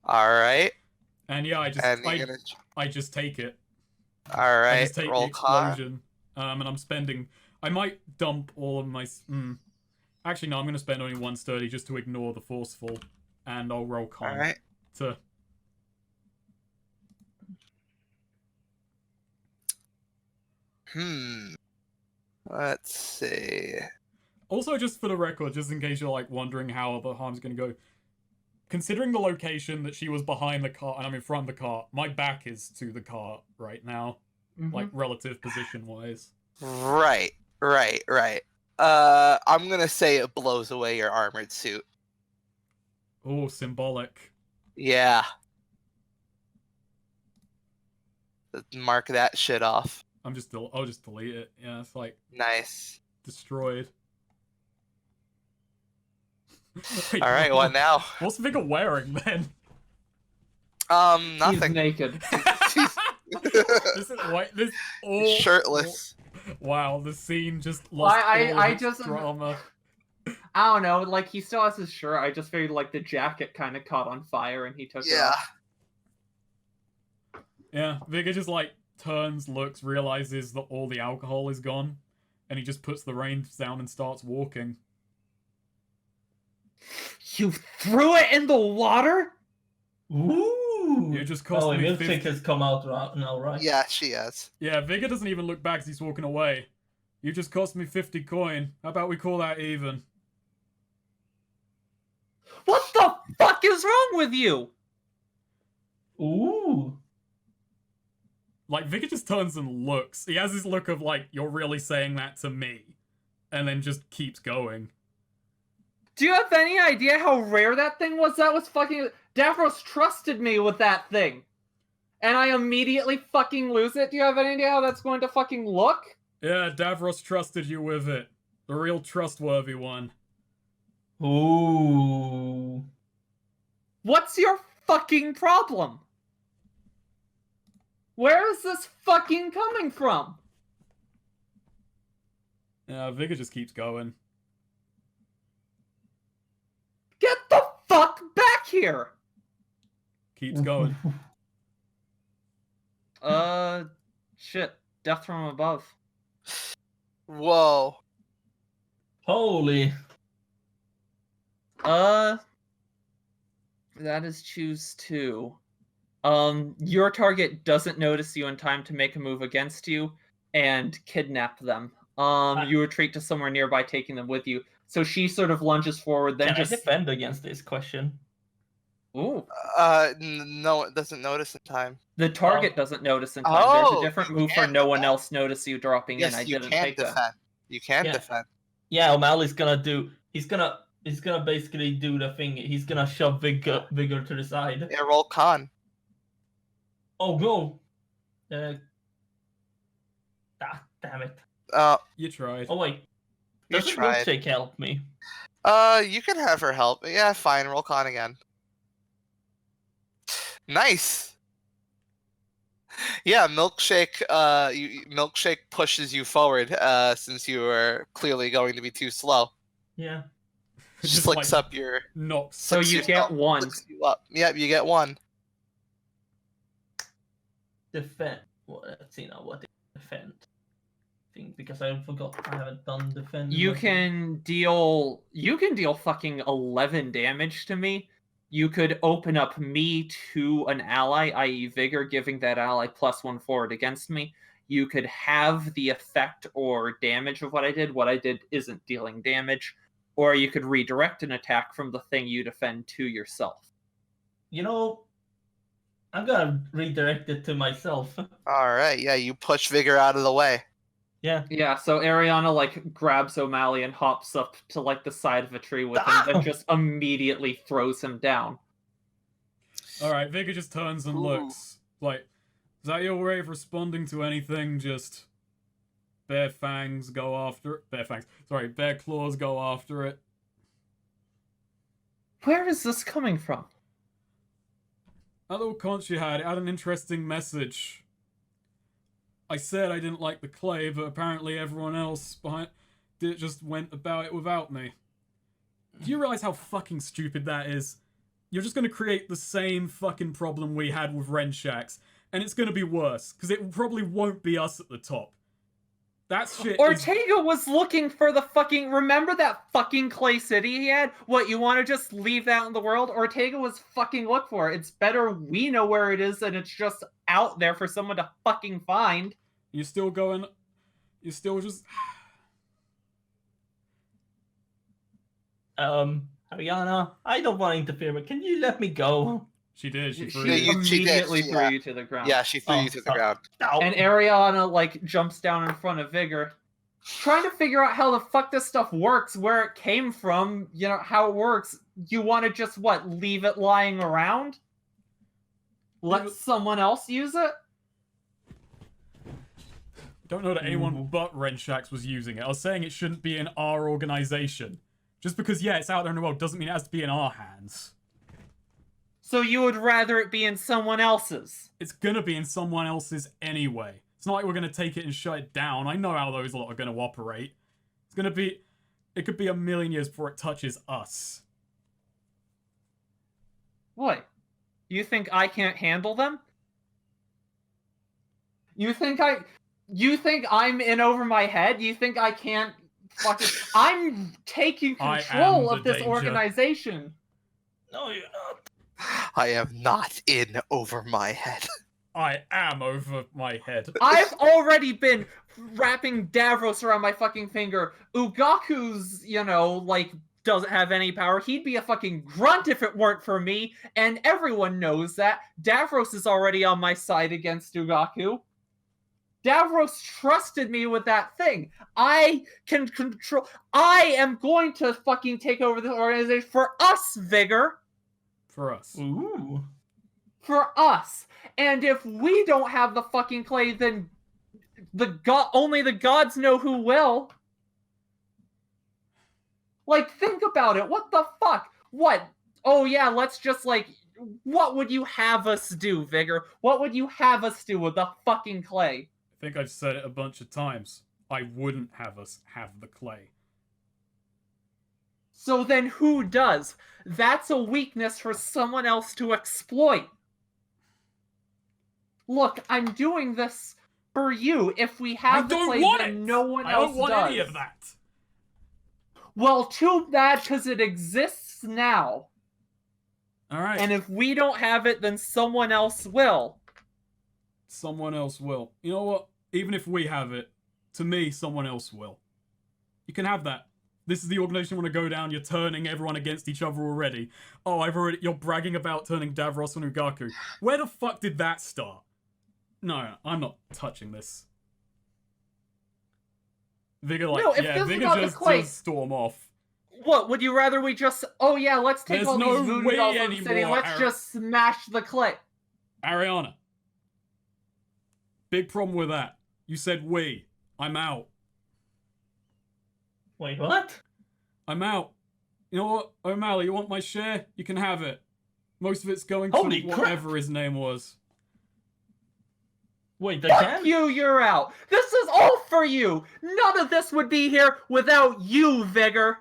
S1: Alright.
S2: And yeah, I just take it.
S1: Alright.
S2: I just take
S1: Roll
S2: the explosion. And I'm spending... I might dump all of my... Actually, no, I'm going to spend only 1 sturdy just to ignore the forceful. And I'll roll con.
S1: Alright. Let's see.
S2: Also, just for the record, just in case you're wondering how the harm's going to go, considering the location that she was behind the cart and I'm in front of the cart, my back is to the cart right now, relative position-wise.
S1: Right. I'm gonna say it blows away your armored suit.
S2: Oh, symbolic.
S1: Yeah. Mark that shit off.
S2: I'll just delete it. Yeah, it's
S1: nice.
S2: Destroyed. Wait,
S1: Alright, what now?
S2: What's Vigor wearing then?
S1: Nothing.
S3: He's naked.
S2: This is white. This all
S1: shirtless.
S2: Wow, the scene just lost all of its drama.
S3: I don't know. He still has his shirt. I just figured the jacket kind of caught on fire and he took it off.
S2: Yeah, Vigor just turns, looks, realizes that all the alcohol is gone, and he just puts the reins down and starts walking.
S3: You threw it in the water?
S4: Ooh!
S2: You just cost me
S4: Milkshake
S2: 50...
S4: has come out now, right?
S1: Yeah, she has.
S2: Yeah, Vigor doesn't even look back as he's walking away. You just cost me 50 coin. How about we call that even?
S3: What the fuck is wrong with you?
S4: Ooh!
S2: Vigor just turns and looks. He has this look of you're really saying that to me. And then just keeps going.
S3: Do you have any idea how rare that thing was? That was fucking... Davros trusted me with that thing. And I immediately fucking lose it? Do you have any idea how that's going to fucking look?
S2: Yeah, Davros trusted you with it. The real trustworthy one.
S4: Ooh.
S3: What's your fucking problem? Where is this fucking coming from?
S2: Yeah, Vigor just keeps going.
S3: Get the fuck back here!
S2: Keeps going.
S3: Shit. Death from above.
S1: Whoa.
S4: Holy.
S3: That is choose 2. Your target doesn't notice you in time to make a move against you and kidnap them. You retreat to somewhere nearby, taking them with you. So she sort of lunges forward, then
S4: Can
S3: just
S4: I defend against this question?
S3: Ooh.
S1: No, it doesn't notice in time.
S3: The target doesn't notice in time. There's a different move for no one else notice you dropping in. I didn't take that.
S1: You can't defend.
S4: Yeah, O'Malley's gonna do. He's gonna basically do the thing. He's gonna shove Vigor to the side.
S1: Yeah, roll con.
S4: Oh no! Damn it!
S2: You tried.
S4: Oh wait,
S1: You
S4: doesn't
S1: tried.
S4: Milkshake help me?
S1: You can have her help. Yeah, fine. Roll con again. Nice. Yeah, Milkshake. Milkshake pushes you forward. Since you were clearly going to be too slow.
S4: Yeah.
S1: Just flicks up your.
S2: Knocks.
S3: So you get one.
S1: Flicks you up. Yep, you get one.
S4: Defend. Well, let's see now what defend. Because I forgot I haven't done defend.
S3: You can deal fucking 11 damage to me. You could open up me to an ally, i.e. Vigor, giving that ally +1 forward against me. You could have the effect or damage of what I did. What I did isn't dealing damage. Or you could redirect an attack from the thing you defend to yourself.
S4: You know, I'm gonna redirect it to myself.
S1: Alright, yeah, you push Vigor out of the way.
S4: Yeah.
S3: Yeah, so Ariana, like, grabs O'Malley and hops up to, like, the side of a tree with him, then just immediately throws him down.
S2: Alright, Vigor just turns and looks. Like, is that your way of responding to anything? Just bare fangs go after it? Bare claws go after it.
S3: Where is this coming from?
S2: That little conch you had, it had an interesting message. I said I didn't like the clay, but apparently everyone else behind it just went about it without me. Do you realize how fucking stupid that is? You're just gonna create the same fucking problem we had with Renshaks, and it's gonna be worse, because it probably won't be us at the top. That shit
S3: Ortega was looking for the fucking... Remember that fucking clay city he had? What, you want to just leave that in the world? Ortega was fucking look for it. It's better we know where it is and it's just out there for someone to fucking find.
S2: You're still going... You're still just...
S4: Ariana, I don't want to interfere, but can you let me go?
S2: She did. She threw
S3: She
S2: you.
S3: immediately
S1: did,
S3: threw
S1: yeah.
S3: you to the ground.
S1: Yeah, she threw you to the ground.
S4: No.
S3: And Ariana, like, jumps down in front of Vigor, trying to figure out how the fuck this stuff works, where it came from, you know, how it works. You want to just, what, leave it lying around? Let someone else use it?
S2: Don't know that anyone but Renshaks was using it. I was saying it shouldn't be in our organization. Just because, yeah, it's out there in the world doesn't mean it has to be in our hands.
S3: So you would rather it be in someone else's?
S2: It's gonna be in someone else's anyway. It's not like we're gonna take it and shut it down. I know how those lot are gonna operate. It's gonna be... It could be a million years before it touches us.
S3: What? You think I can't handle them? You think I'm in over my head? You think I can't fucking... I'm taking control of this organization.
S4: No, you're not.
S1: I am not in over my head.
S2: I am over my head.
S3: I've already been wrapping Davros around my fucking finger. Ugaku's, you know, like, doesn't have any power. He'd be a fucking grunt if it weren't for me, and everyone knows that. Davros is already on my side against Ugaku. Davros trusted me with that thing. I can control... I am going to fucking take over this organization for us, Vigor.
S2: For us.
S4: Ooh.
S3: For us. And if we don't have the fucking clay, then only the gods know who will. Like, think about it. What the fuck? What? Oh yeah, let's just, like... What would you have us do, Vigor? What would you have us do with the fucking clay?
S2: I think I've said it a bunch of times. I wouldn't have us have the clay.
S3: So then who does? That's a weakness for someone else to exploit. Look, I'm doing this for you. If we have the clay, then no one else does.
S2: I don't want any of that.
S3: Well, too bad, because it exists now.
S2: All right.
S3: And if we don't have it, then someone else will.
S2: Someone else will. You know what? Even if we have it, to me, someone else will. You can have that. This is the organization you want to go down. You're turning everyone against each other already. Oh, you're bragging about turning Davros and Ugaku. Where the fuck did that start? No, I'm not touching this. Vigor, like,
S3: No, if
S2: yeah,
S3: this is
S2: Vigor
S3: not the clay-
S2: just storm off.
S3: What, would you rather we just... Oh yeah, let's take
S2: There's
S3: all
S2: no
S3: these voodoo
S2: way
S3: dolls in the city and
S2: anymore,
S3: let's
S2: Aaron.
S3: just smash the clay.
S2: Ariana. Big problem with that. You said we. I'm out.
S4: Wait, what?
S2: I'm out. You know what, O'Malley, you want my share? You can have it. Most of it's going
S4: Holy
S2: to
S4: crap.
S2: whatever his name was.
S4: Wait, I
S3: Fuck
S4: can?
S3: you, you're out. This is all for you. None of this would be here without you, Vigor.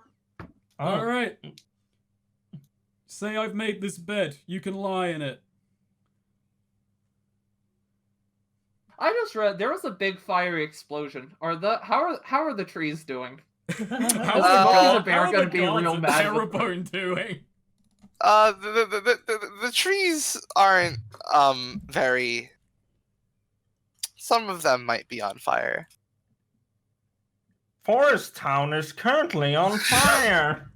S4: Oh.
S2: Alright. Say I've made this bed. You can lie in it.
S3: I just read there was a big fiery explosion. How are the trees doing?
S2: How's
S3: the bear
S2: how are
S3: gonna
S2: the
S3: be
S2: gods
S3: real
S2: of
S3: mad with
S2: Terrebonne doing?
S1: The trees aren't very. Some of them might be on fire.
S4: Forest Town is currently on fire.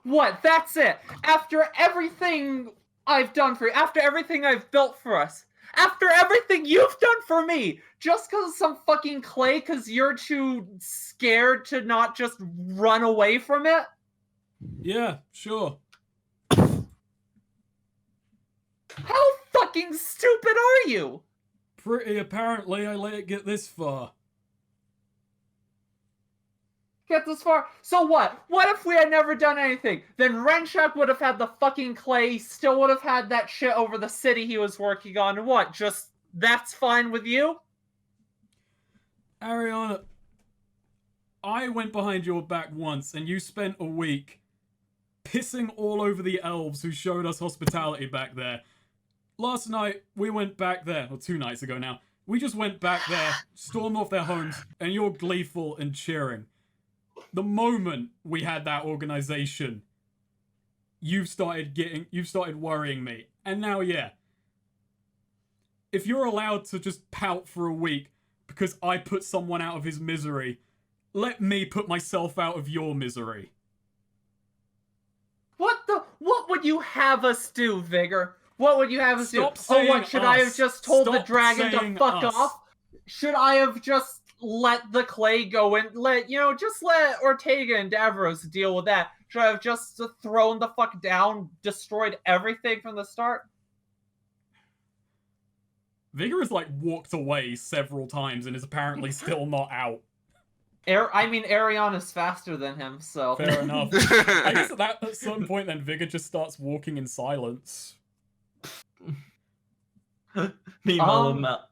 S3: What? That's it. After everything I've done for you, after everything I've built for us, after everything you've done for me, just because of some fucking clay, because you're too scared to not just run away from it?
S2: Yeah, sure.
S3: How fucking stupid are you?
S2: Pretty apparently I let it get this far.
S3: Get this far. So what? What if we had never done anything? Then Renshak would have had the fucking clay, still would have had that shit over the city he was working on. What? Just that's fine with you?
S2: Ariana, I went behind your back once and you spent a week pissing all over the elves who showed us hospitality back there. Last night, we went back there, or 2 nights ago now. We just went back there, stormed off their homes, and you're gleeful and cheering. The moment we had that organization, you've started worrying me. And now, yeah. If you're allowed to just pout for a week because I put someone out of his misery, let me put myself out of your misery.
S3: What would you have us do, Vigor? What would you have us do?
S2: Stop
S3: Oh, what, should I have
S2: us.
S3: just told the
S2: Stop
S3: dragon to
S2: saying
S3: fuck
S2: us.
S3: off? Should I have just let the clay go and just let Ortega and Davros deal with that? Should I have just thrown the fuck down, destroyed everything from the start?
S2: Vigor has, like, walked away several times and is apparently still not out.
S3: Ariana's faster than him, so...
S2: Fair enough. I guess at a certain point then Vigor just starts walking in silence.
S4: Meanwhile,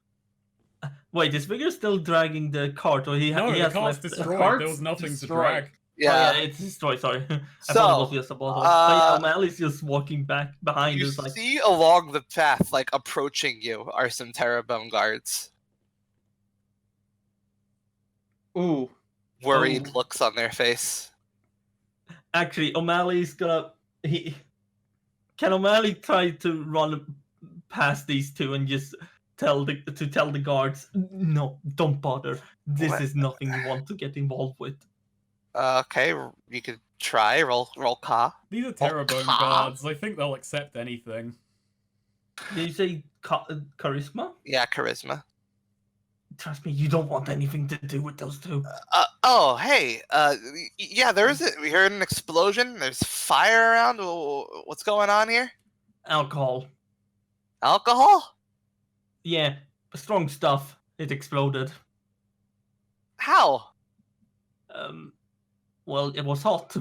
S4: wait, is Vigor still dragging the cart, or he
S2: No, the
S4: has
S2: cart's
S4: left?
S2: destroyed.
S3: cart's
S2: There was nothing
S3: destroyed.
S2: to drag.
S1: Yeah.
S4: Oh, yeah, it's destroyed. Sorry, I
S1: So,
S4: thought it was just a bottle. But yeah, O'Malley's just walking back behind
S1: You
S4: us, like,
S1: see along the path, like approaching you, are some Terrebonne guards.
S3: Ooh.
S1: Worried
S4: Oh.
S1: looks on their face.
S4: actually, O'Malley's gonna. Can O'Malley try to run past these two and just tell the guards, no, don't bother. This
S1: What?
S4: is nothing you want to get involved with.
S1: Okay, you could try. Roll ca.
S2: These are Terrebonne guards. I think they'll accept anything.
S4: Did you say charisma?
S1: Yeah, charisma.
S4: Trust me, you don't want anything to do with those two.
S1: Oh, hey. Yeah, we heard an explosion. There's fire around. What's going on here?
S4: Alcohol.
S1: Alcohol?
S4: Yeah, strong stuff. It exploded.
S1: How?
S4: Well, it was hot.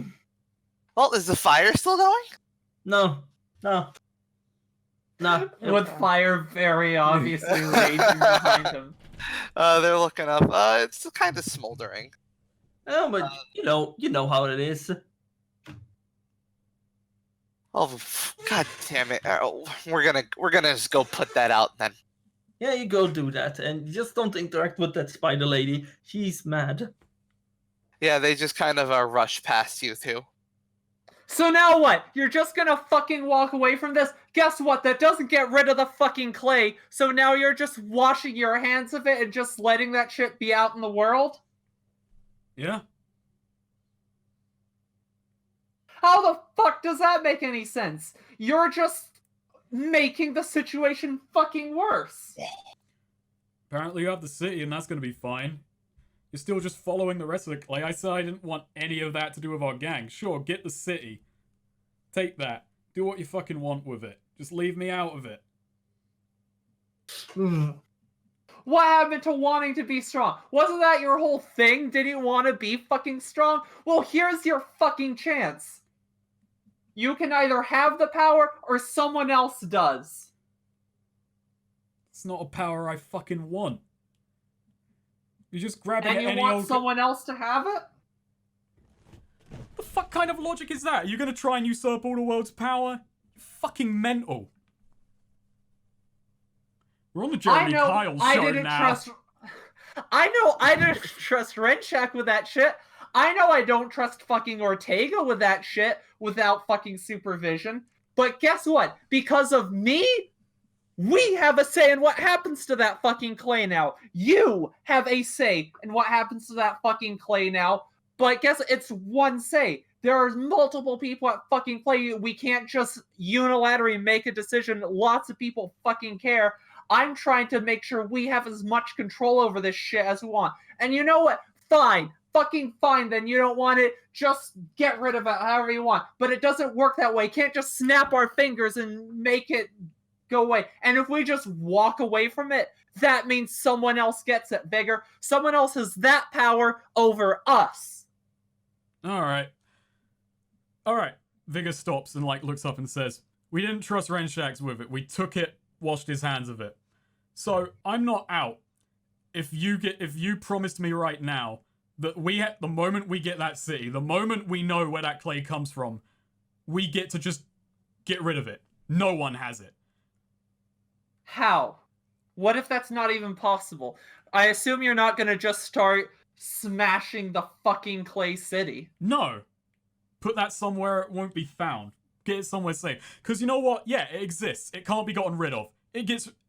S1: Well, is the fire still going?
S4: No.
S3: With fire very obviously raging behind him.
S1: They're looking up. It's kind of smoldering.
S4: Oh, but you know how it is.
S1: Oh, god damn it! We're gonna just go put that out then.
S4: Yeah, you go do that, and just don't interact with that spider lady. She's mad.
S1: Yeah, they just kind of rush past you two.
S3: So now what? You're just gonna fucking walk away from this? Guess what? That doesn't get rid of the fucking clay, so now you're just washing your hands of it and just letting that shit be out in the world?
S2: Yeah.
S3: How the fuck does that make any sense? You're just making the situation fucking worse.
S2: Apparently you have the city and that's gonna be fine. You're still just following the rest of the clay. I said I didn't want any of that to do with our gang. Sure, get the city. Take that. Do what you fucking want with it. Just leave me out of it.
S3: What happened to wanting to be strong? Wasn't that your whole thing? Didn't you want to be fucking strong? Well, here's your fucking chance. You can either have the power or someone else does.
S2: It's not a power I fucking want. You're just grabbing
S3: And you
S2: any
S3: want
S2: old...
S3: someone else to have it?
S2: The fuck kind of logic is that? You're gonna try and usurp all the world's power? You're fucking mental. We're on the Jeremy Kyle show now.
S3: I know I didn't trust Renchak with that shit. I know I don't trust fucking Ortega with that shit without fucking supervision. But guess what? Because of me, we have a say in what happens to that fucking clay now. You have a say in what happens to that fucking clay now. But guess it's one say. There are multiple people at fucking play. We can't just unilaterally make a decision. Lots of people fucking care. I'm trying to make sure we have as much control over this shit as we want. And you know what? Fine. Fucking fine. Then you don't want it. Just get rid of it however you want. But it doesn't work that way. You can't just snap our fingers and make it go away. And if we just walk away from it, that means someone else gets it, Vigor. Someone else has that power over us.
S2: Alright. Alright. Vigor stops and looks up and says, we didn't trust Renshax with it. We took it, washed his hands of it. So I'm not out. If you promised me right now that the moment we get that city, the moment we know where that clay comes from, we get to just get rid of it. No one has it.
S3: How? What if that's not even possible? I assume you're not gonna just start smashing the fucking clay city.
S2: No. Put that somewhere it won't be found. Get it somewhere safe. Because you know what? Yeah, it exists. It can't be gotten rid of.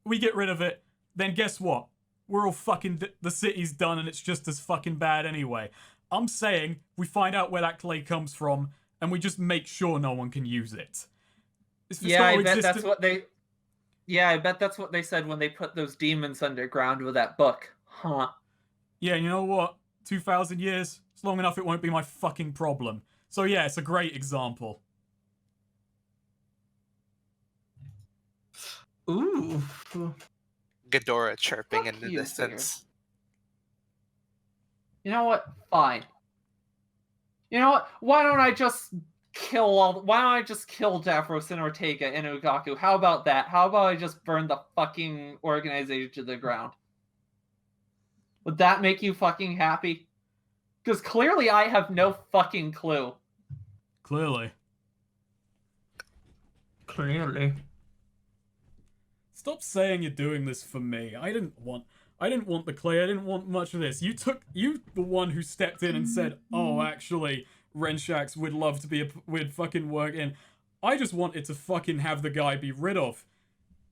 S2: We get rid of it, then guess what? We're all fucking... The city's done and it's just as fucking bad anyway. I'm saying we find out where that clay comes from and we just make sure no one can use it.
S3: Yeah, I bet that's what they... Yeah, I bet that's what they said when they put those demons underground with that book. Huh.
S2: Yeah, you know what? 2,000 years? It's long enough it won't be my fucking problem. So yeah, it's a great example.
S3: Ooh.
S1: Ghidorah chirping
S3: Fuck
S1: in the
S3: you,
S1: distance.
S3: You know what? Fine. You know what? Why don't I just kill Davros and Ortega and Ugaku? How about that? How about I just burn the fucking organization to the ground? Would that make you fucking happy? Because clearly I have no fucking clue.
S2: Clearly. Stop saying you're doing this for me. I didn't want the clay. I didn't want much of this. You the one who stepped in and said, "Oh, actually, Renshax would love to be we'd fucking work in." I just wanted to fucking have the guy be rid of.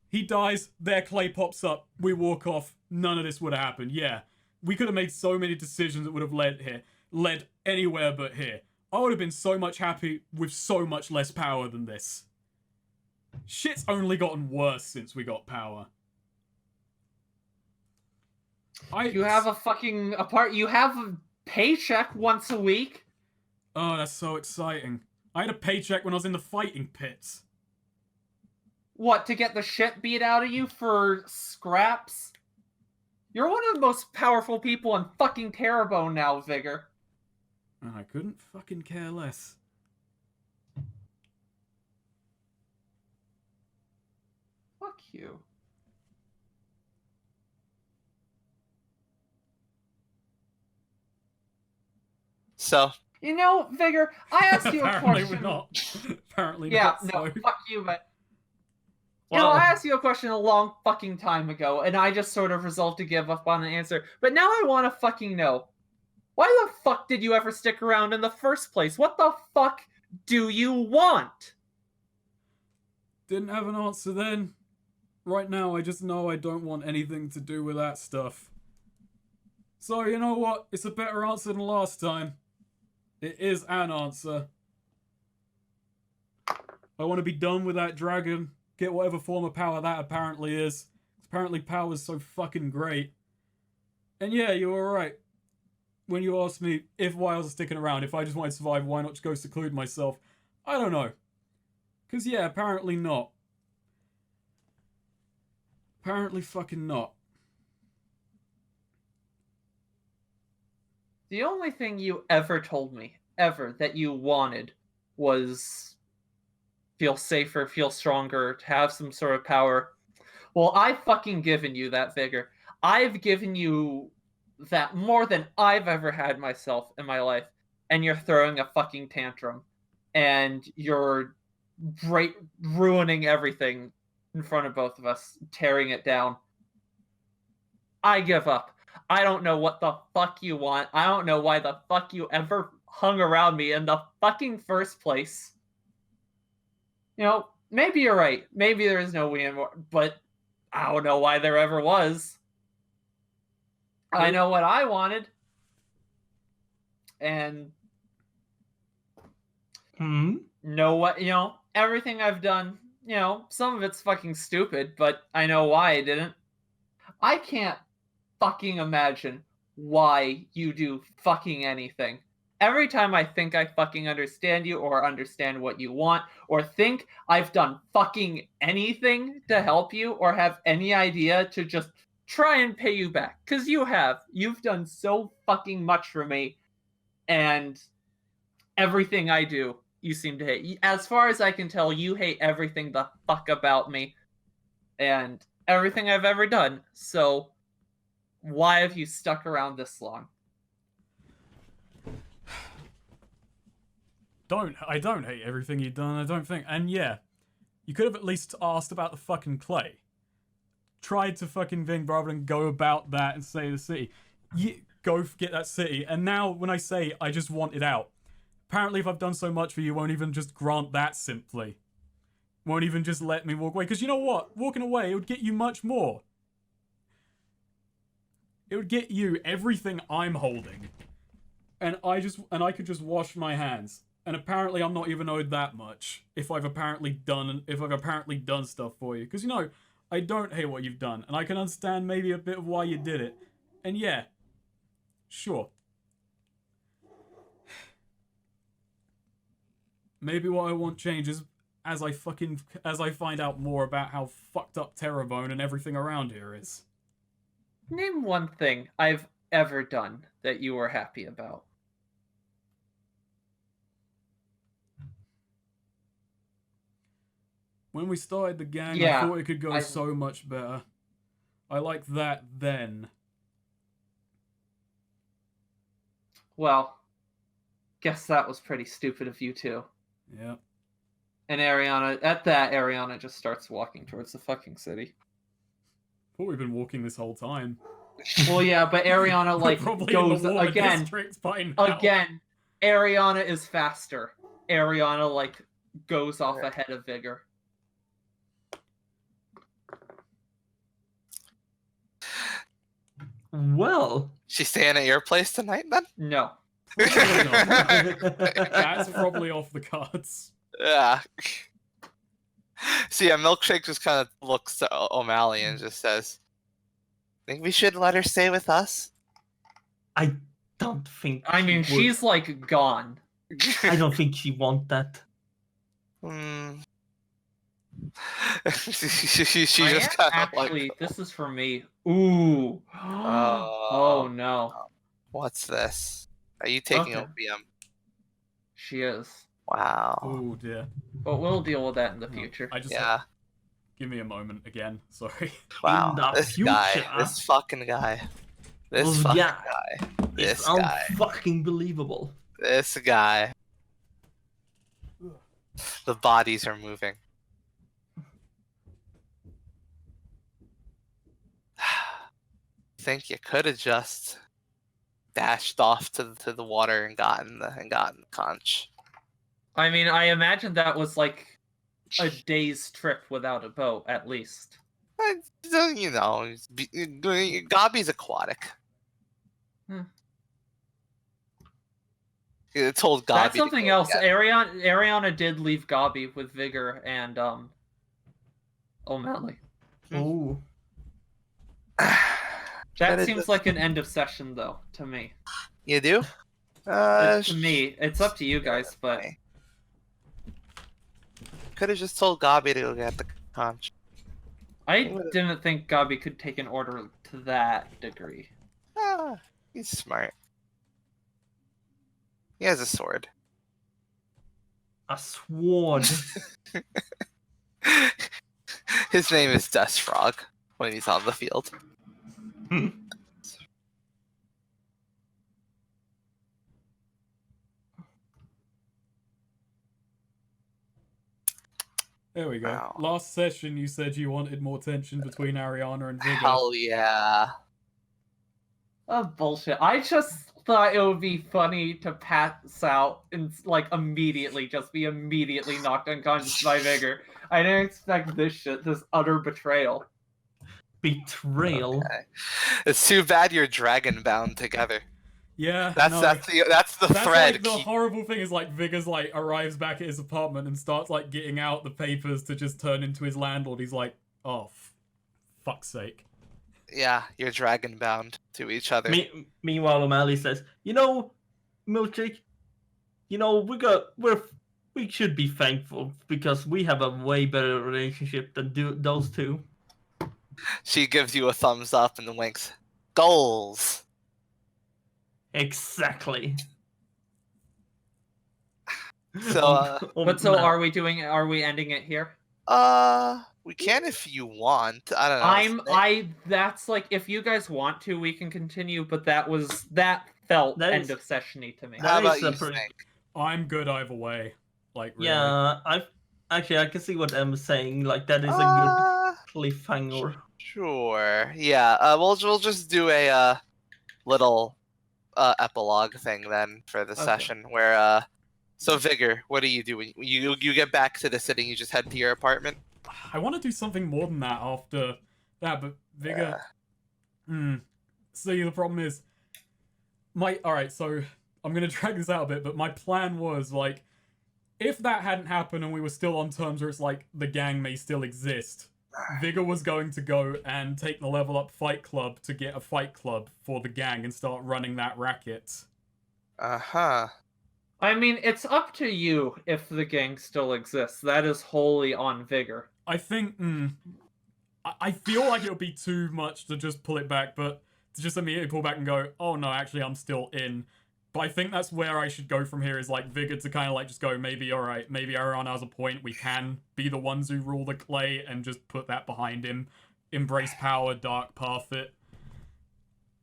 S2: He dies, their clay pops up, we walk off. None of this would have happened. Yeah, we could have made so many decisions that would have led anywhere but here. I would have been so much happy with so much less power than this. Shit's only gotten worse since we got power.
S3: You have you have a paycheck once a week.
S2: Oh, that's so exciting. I had a paycheck when I was in the fighting pits.
S3: What, to get the shit beat out of you for scraps? You're one of the most powerful people in fucking Terrebonne now, Vigor.
S2: And I couldn't fucking care less.
S3: Fuck you.
S1: So,
S3: you know, Vigor, I asked you a
S2: Apparently
S3: question.
S2: we're not. Apparently
S3: Yeah,
S2: not.
S3: no,
S2: So.
S3: fuck you, but...
S4: Well,
S3: I asked you a question a long fucking time ago, and I just sort of resolved to give up on an answer. But now I want to fucking know. Why the fuck did you ever stick around in the first place? What the fuck do you want?
S2: Didn't have an answer then. Right now, I just know I don't want anything to do with that stuff. So, you know what? It's a better answer than last time. It is an answer. I want to be done with that dragon. Get whatever form of power that apparently is. Apparently power's so fucking great. And yeah, you were right. When you asked me if why I was sticking around, if I just wanted to survive, why not just go seclude myself? I don't know. Because yeah, apparently not. Apparently fucking not.
S3: The only thing you ever told me, ever, that you wanted was feel safer, feel stronger, to have some sort of power. Well, I've fucking given you that vigor. I've given you that more than I've ever had myself in my life, and you're throwing a fucking tantrum, and you're ruining everything in front of both of us, tearing it down. I give up. I don't know what the fuck you want. I don't know why the fuck you ever hung around me in the fucking first place. You know, maybe you're right. Maybe there is no we anymore, but I don't know why there ever was. I know what I wanted. And know what, everything I've done, some of it's fucking stupid, but I know why I didn't. I can't fucking imagine why you do fucking anything. Every time I think I fucking understand you or understand what you want or think I've done fucking anything to help you or have any idea to just try and pay you back. Because you have. You've done so fucking much for me. And everything I do, you seem to hate. As far as I can tell, you hate everything the fuck about me. And everything I've ever done. So why have you stuck around this long?
S2: I don't hate everything you've done, I don't think. And yeah, you could have at least asked about the fucking clay. Tried to fucking thing rather than go about that and say the city. You go get that city, and now when I say I just want it out, apparently if I've done so much for you, won't even just grant that simply. Won't even just let me walk away. Because you know what? Walking away, it would get you much more. It would get you everything I'm holding. And I could just wash my hands. And apparently I'm not even owed that much if I've apparently done stuff for you. Because I don't hate what you've done, and I can understand maybe a bit of why you did it. And yeah, sure. Maybe what I want changes as I find out more about how fucked up Terrebone and everything around here is.
S3: Name one thing I've ever done that you were happy about.
S2: When we started the gang, I thought it could go so much better. I liked that then.
S3: Well, guess that was pretty stupid of you too.
S2: Yeah.
S3: And Ariana just starts walking towards the fucking city.
S2: Thought we've been walking this whole time.
S3: Well, yeah, but Ariana goes again. Again, Ariana is faster. Ariana goes off ahead of Vigor.
S4: Well,
S1: she's staying at your place tonight, then?
S3: No.
S2: That's probably off the cards.
S1: Yeah. See, a milkshake just kind of looks to O'Malley and just says, "Think we should let her stay with us?"
S4: I don't think.
S3: I mean, she's gone.
S4: I don't think she wants that.
S1: she just kind of
S3: actually, this is for me. Ooh. Oh no.
S1: What's this? Are you taking opium?
S3: She is.
S1: Wow.
S2: Oh dear.
S3: But we'll deal with that in the future.
S2: Give me a moment again. Sorry.
S1: Wow. This fucking guy. This guy.
S4: Fucking believable.
S1: This guy. The bodies are moving. Think you could have just dashed off to the water and gotten the conch.
S3: I mean, I imagine that was like a day's trip without a boat, at least.
S1: You know, Gabi's aquatic.
S3: Hmm.
S1: It told Gabi.
S3: That's something else. Ariana did leave Gabi with Vigor and O'Malley.
S4: Oh.
S3: That seems like an end of session, though, to me.
S1: You do?
S3: To me, it's up to you guys, but
S1: could have just told Gabi to go get the conch.
S3: I didn't think Gabi could take an order to that degree.
S1: Ah, he's smart. He has a sword.
S4: A sword.
S1: His name is Dust Frog when he's on the field.
S2: There we go.
S1: Wow.
S2: Last session, you said you wanted more tension between Ariana and Vigor.
S1: Hell yeah.
S3: Oh, bullshit. I just thought it would be funny to pass out and, like, just be immediately knocked unconscious by Vigor. I didn't expect this shit, this utter betrayal.
S4: Betrayal?
S1: Okay. It's too bad you're dragon bound together.
S2: Yeah,
S1: That's the thread.
S2: Like, the horrible thing is, like, Vigor's, like, arrives back at his apartment and starts, like, getting out the papers to just turn into his landlord. He's like, oh, fuck's sake.
S1: Yeah, you're dragon bound to each other.
S4: Meanwhile, O'Malley says, "You know, Milkshake, you know, we should be thankful because we have a way better relationship than those two."
S1: She gives you a thumbs up and winks. Goals.
S4: Exactly.
S1: So,
S3: But so are we ending it here?
S1: we can if you want. I don't know.
S3: That's like, if you guys want to, we can continue, but that felt end of session-y to me.
S1: How about you think?
S2: I'm good either way. Like, really.
S4: Yeah, I can see what Em's saying. Like, that is a good cliffhanger.
S1: Sure. Yeah. We'll just do a little epilogue thing then for the session where so Vigor, what do you do when you get back to the city? You just head to your apartment.
S2: I want to do something more than that after that, but Vigor. See, the problem is alright, so I'm gonna drag this out a bit, but my plan was, like, if that hadn't happened and we were still on terms where it's like the gang may still exist, Vigor was going to go and take the Level Up Fight Club to get a fight club for the gang and start running that racket.
S1: Uh-huh.
S3: I mean, it's up to you if the gang still exists. That is wholly on Vigor.
S2: I think, I feel like it would be too much to just pull it back, but to just immediately pull back and go, oh no, actually I'm still in. But I think that's where I should go from here, is like Vigor to kind of like just go, maybe, alright, maybe Ariana has a point, we can be the ones who rule the clay and just put that behind him. Embrace power, dark path it.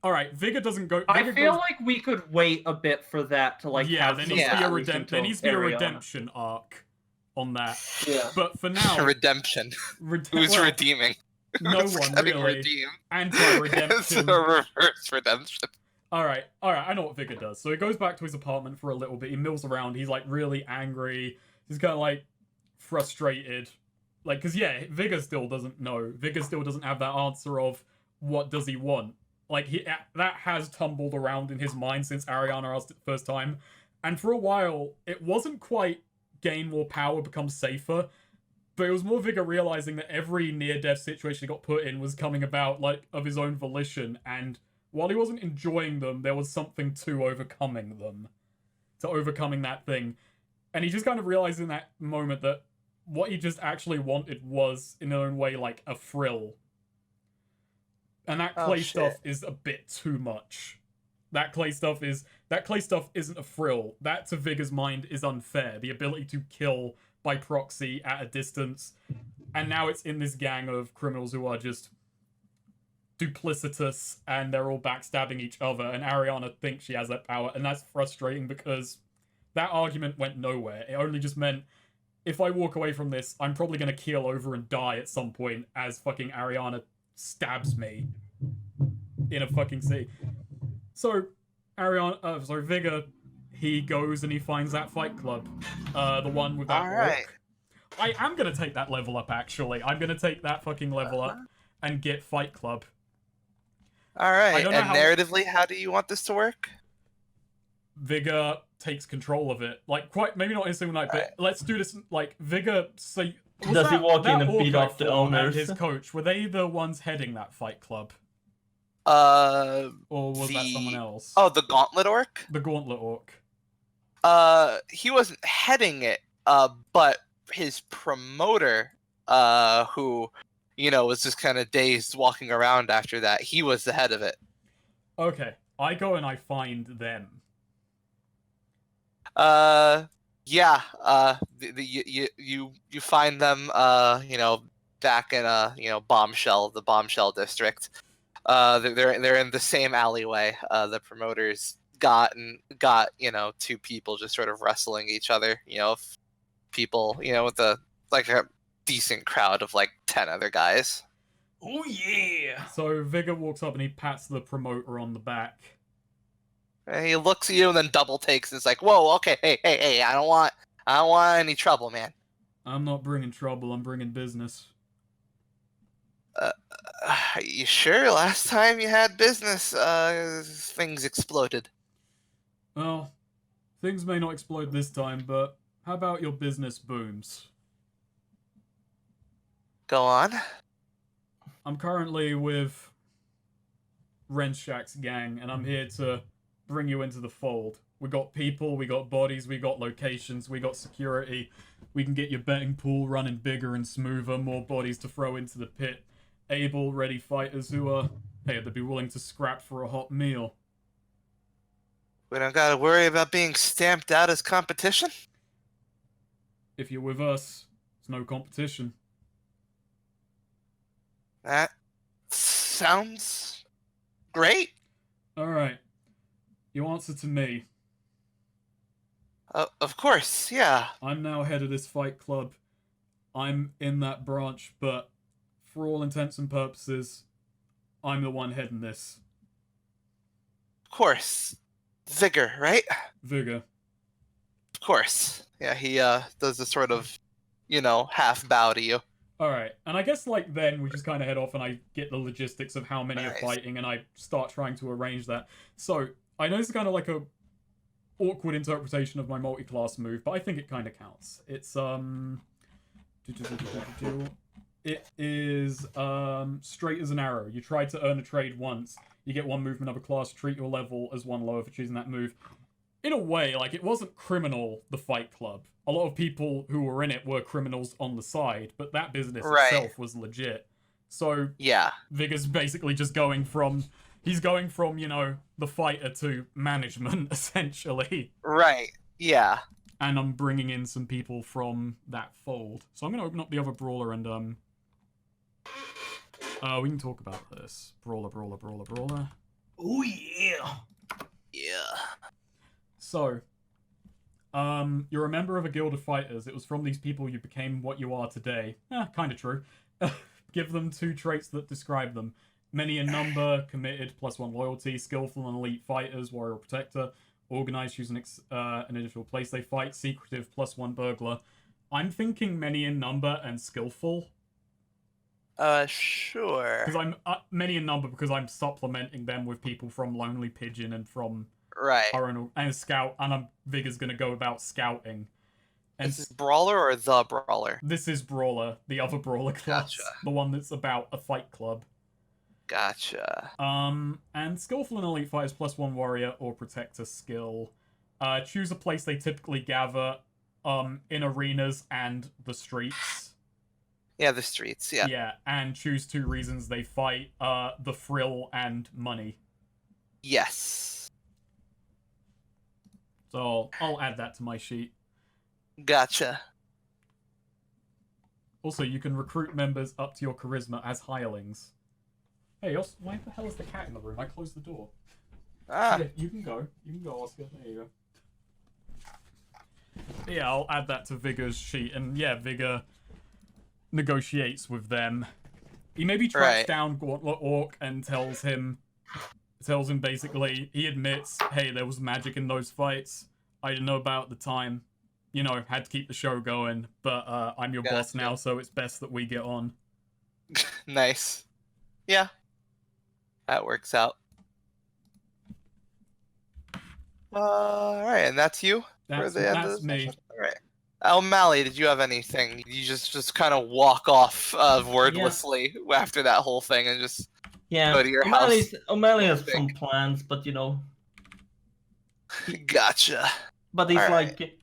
S2: Alright, Vigor doesn't go...
S3: I feel like we could wait a bit for that to, like,
S2: yeah, there needs to be a redemption arc on that.
S3: Yeah.
S2: But for now...
S1: Redemption. Who's redeeming?
S2: No one, really.
S1: Redeem.
S2: Anti-redemption.
S1: It's a reverse redemption.
S2: Alright, I know what Vigor does. So he goes back to his apartment for a little bit, he mills around, he's like really angry, he's kind of like frustrated. Like, because yeah, Vigor still doesn't know. Vigor still doesn't have that answer of what does he want. Like, that has tumbled around in his mind since Ariana asked it the first time. And for a while, it wasn't quite gain more power, become safer, but it was more Vigor realizing that every near-death situation he got put in was coming about, like, of his own volition, and while he wasn't enjoying them, there was something to overcoming them. To overcoming that thing. And he just kind of realized in that moment that what he just actually wanted was, in their own way, like, a thrill. And that clay stuff is a bit too much. That clay stuff isn't a thrill. That, to Vigor's mind, is unfair. The ability to kill by proxy at a distance. And now it's in this gang of criminals who are just duplicitous, and they're all backstabbing each other, and Ariana thinks she has that power, and that's frustrating because that argument went nowhere. It only just meant, if I walk away from this, I'm probably gonna keel over and die at some point as fucking Ariana stabs me in a fucking sea. So, Vigor, he goes and he finds that fight club. The one with that orc. I am gonna take that level up, actually. I'm gonna take that fucking level up and get fight club.
S1: Alright, and narratively, how do you want this to work?
S2: Vigor takes control of it. Like, quite, maybe not in a single night, but let's do this, like, Vigor, say...
S4: Does he walk in and beat up the owners?
S2: And his coach, were they the ones heading that fight club? Or was that someone else?
S1: Oh, the Gauntlet Orc?
S2: The Gauntlet Orc.
S1: He wasn't heading it, but his promoter, who, you know, was just kind of dazed walking around after that, he was the head of it.
S2: Okay, I go and I find them.
S1: Yeah, you find them, you know, back in you know, the bombshell district. They're in the same alleyway. The promoters got, you know, two people just sort of wrestling each other, you know, people, you know, with a decent crowd of like 10 other guys.
S4: Oh yeah.
S2: So Vigor walks up and he pats the promoter on the back.
S1: And he looks at you and then double takes and it's like, whoa, okay, hey, I don't want any trouble, man.
S2: I'm not bringing trouble, I'm bringing business.
S1: You sure? Last time you had business, things exploded.
S2: Well, things may not explode this time, but how about your business booms?
S1: Go on.
S2: I'm currently with Renshak's gang, and I'm here to bring you into the fold. We got people, we got bodies, we got locations, we got security. We can get your betting pool running bigger and smoother, more bodies to throw into the pit. Able, ready fighters who are, hey, they'd be willing to scrap for a hot meal.
S1: We don't gotta worry about being stamped out as competition?
S2: If you're with us, it's no competition.
S1: That sounds great.
S2: Alright. You answer to me.
S1: Of course, yeah.
S2: I'm now head of this fight club. I'm in that branch, but for all intents and purposes, I'm the one heading this.
S1: Of course. Vigor, right?
S2: Vigor.
S1: Of course. Yeah, he does this sort of, you know, half bow to you.
S2: Alright, and I guess, like, then we just kind of head off and I get the logistics of how many are fighting and I start trying to arrange that. So, I know this is kind of like a awkward interpretation of my multi-class move, but I think it kind of counts. It's, it is, straight as an arrow. You try to earn a trade once, you get one movement of a class, treat your level as one lower for choosing that move. In a way, like, it wasn't criminal, the fight club. A lot of people who were in it were criminals on the side, but that business itself was legit. So,
S1: yeah,
S2: Vigor's basically just going from, he's going from, you know, the fighter to management, essentially.
S1: Right, yeah.
S2: And I'm bringing in some people from that fold. So I'm going to open up the other brawler and, we can talk about this. Brawler.
S4: Oh yeah.
S1: Yeah.
S2: So, you're a member of a guild of fighters. It was from these people you became what you are today. Kind of true. Give them 2 traits that describe them. Many in number, committed, +1 loyalty, skillful and elite fighters, warrior protector, organized, choose an individual place they fight, secretive, +1 burglar. I'm thinking many in number and skillful.
S1: Sure.
S2: Because I'm many in number because I'm supplementing them with people from Lonely Pigeon and from our own, and Scout, and Vigor's gonna go about scouting. And
S1: is this Brawler or the Brawler?
S2: This is Brawler, the other Brawler class,
S1: Gotcha.
S2: the one that's about a fight club.
S1: Gotcha.
S2: And skillful and elite fighters +1 warrior or protector skill. Choose a place they typically gather, in arenas and the streets.
S1: Yeah, the streets, yeah.
S2: Yeah, and choose 2 reasons they fight, the thrill and money.
S1: Yes.
S2: So, I'll add that to my sheet.
S1: Gotcha.
S2: Also, you can recruit members up to your charisma as hirelings. Hey, why the hell is the cat in the room? I closed the door.
S1: Ah.
S2: Yeah, you can go. You can go, Oscar. There you go. Yeah, I'll add that to Vigor's sheet. And yeah, Vigor negotiates with them. He maybe tracks down Gauntlet Orc and tells him basically, he admits, hey, there was magic in those fights. I didn't know about the time. You know, had to keep the show going, but I'm your boss now, so it's best that we get on.
S1: Nice. Yeah. That works out. Alright, and that's you?
S2: That's me.
S1: Alright. O'Malley, did you have anything? You just kind of walk off wordlessly after that whole thing and just go to your house.
S4: O'Malley has some plans, but you know.
S1: Gotcha.
S4: But he's like,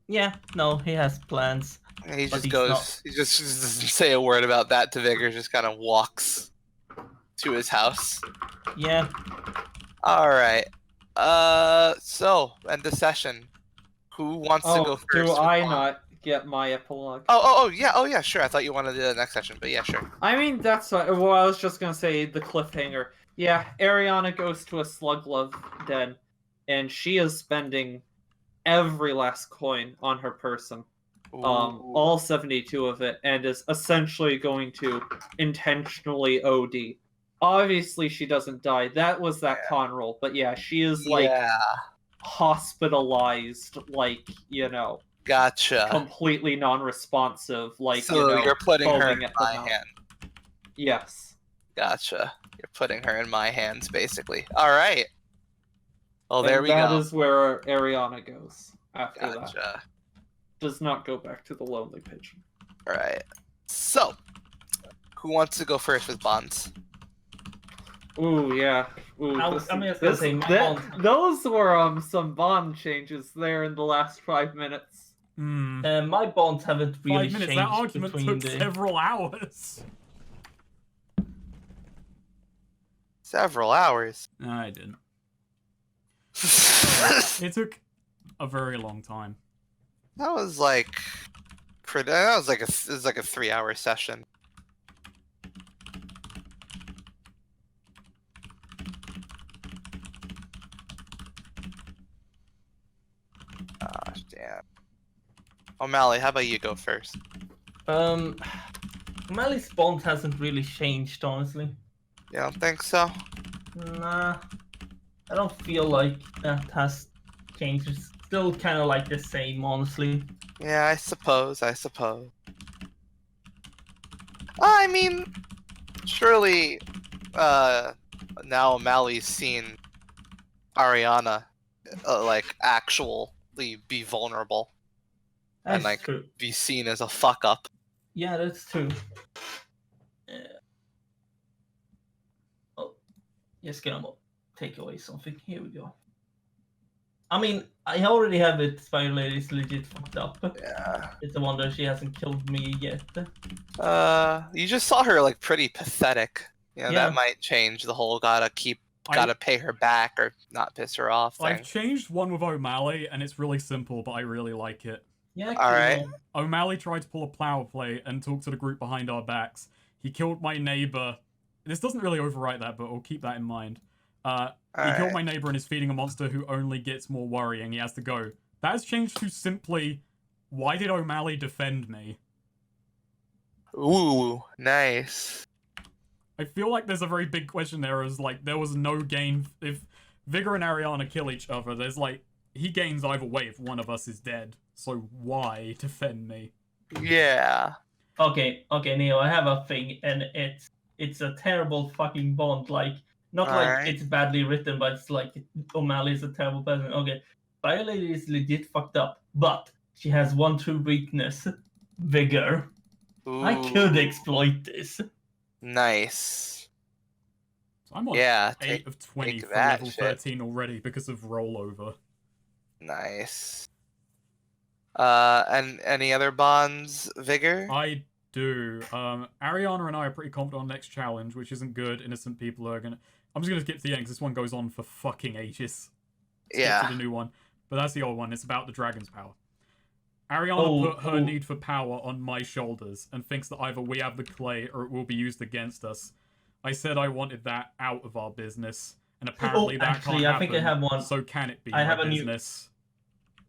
S4: yeah, no, he has plans.
S1: He just goes. He just doesn't say a word about that to Vigor. Just kind of walks to his house.
S4: Yeah.
S1: All right. So end the session. Who wants to go first?
S3: Do I not get my epilogue?
S1: Oh, yeah, sure. I thought you wanted to do the next session, but yeah, sure.
S3: I mean, that's what, well, I was just gonna say the cliffhanger. Yeah, Ariana goes to a Sluglove den, and she is spending every last coin on her person. All 72 of it, and is essentially going to intentionally OD. Obviously, she doesn't die. That was that con roll, but yeah, she is like hospitalized, like, you know.
S1: Gotcha.
S3: Completely non-responsive, like,
S1: so
S3: you know,
S1: you're putting her in my hand.
S3: Yes.
S1: Gotcha. You're putting her in my hands, basically. All right. Well, there we go.
S3: That is where Ariana goes after
S1: Gotcha.
S3: that. Does not go back to the Lonely Pigeon.
S1: All right. So, who wants to go first with bonds?
S3: Ooh, yeah. Ooh, those were some bond changes there in the last 5 minutes.
S4: My bonds haven't really
S2: 5 minutes.
S4: changed.
S2: That argument took several hours.
S1: Several hours.
S2: No, I didn't. It took a very long time.
S1: That was like, it was like a 3-hour session. Gosh, damn. O'Malley, how about you go first?
S4: O'Malley's bond hasn't really changed, honestly.
S1: You don't think so?
S4: Nah, I don't feel like that has changed. It's still kind of like the same, honestly.
S1: Yeah, I suppose. I mean, surely, now O'Malley's seen Ariana, like, actually be vulnerable.
S4: That's
S1: and, like,
S4: true.
S1: be seen as a fuck-up.
S4: Yeah, that's true. Oh, just gonna take away something. Here we go. I mean, I already have it. Spider Lady's legit fucked up.
S1: Yeah.
S4: It's a wonder she hasn't killed me yet.
S1: You just saw her, like, pretty pathetic. You know, that might change the whole gotta pay her back or not piss her off thing.
S2: I've changed one with O'Malley, and it's really simple, but I really like it.
S4: Yeah,
S1: all right.
S2: O'Malley tried to pull a power play and talk to the group behind our backs. He killed my neighbor. This doesn't really overwrite that, but we'll keep that in mind. He killed my neighbor and is feeding a monster who only gets more worrying. He has to go. That has changed to simply, why did O'Malley defend me?
S1: Ooh, nice.
S2: I feel like there's a very big question there as, like, there was no gain. If Vigor and Ariana kill each other, there's, like, he gains either way if one of us is dead. So why defend me?
S1: Yeah.
S4: Okay, Neo, I have a thing, and it's a terrible fucking bond, like, not like it's badly written, but it's like O'Malley is a terrible person. Okay, Violet is legit fucked up, but she has one true weakness: vigor.
S1: Ooh.
S4: I could exploit this.
S1: Nice.
S2: So I'm on 8 of 20 for level 13 already because of rollover.
S1: Nice. And any other bonds, Vigor?
S2: I do. Ariana and I are pretty confident on next challenge, which isn't good. Innocent people are gonna... I'm just gonna skip to the end because this one goes on for fucking ages. Skip to the new one. But that's the old one. It's about the dragon's power. Ariana put her need for power on my shoulders and thinks that either we have the clay or it will be used against us. I said I wanted that out of our business, and apparently that can't happen.
S4: I think I have one.
S2: So can it be
S4: I have
S2: my
S4: a
S2: business?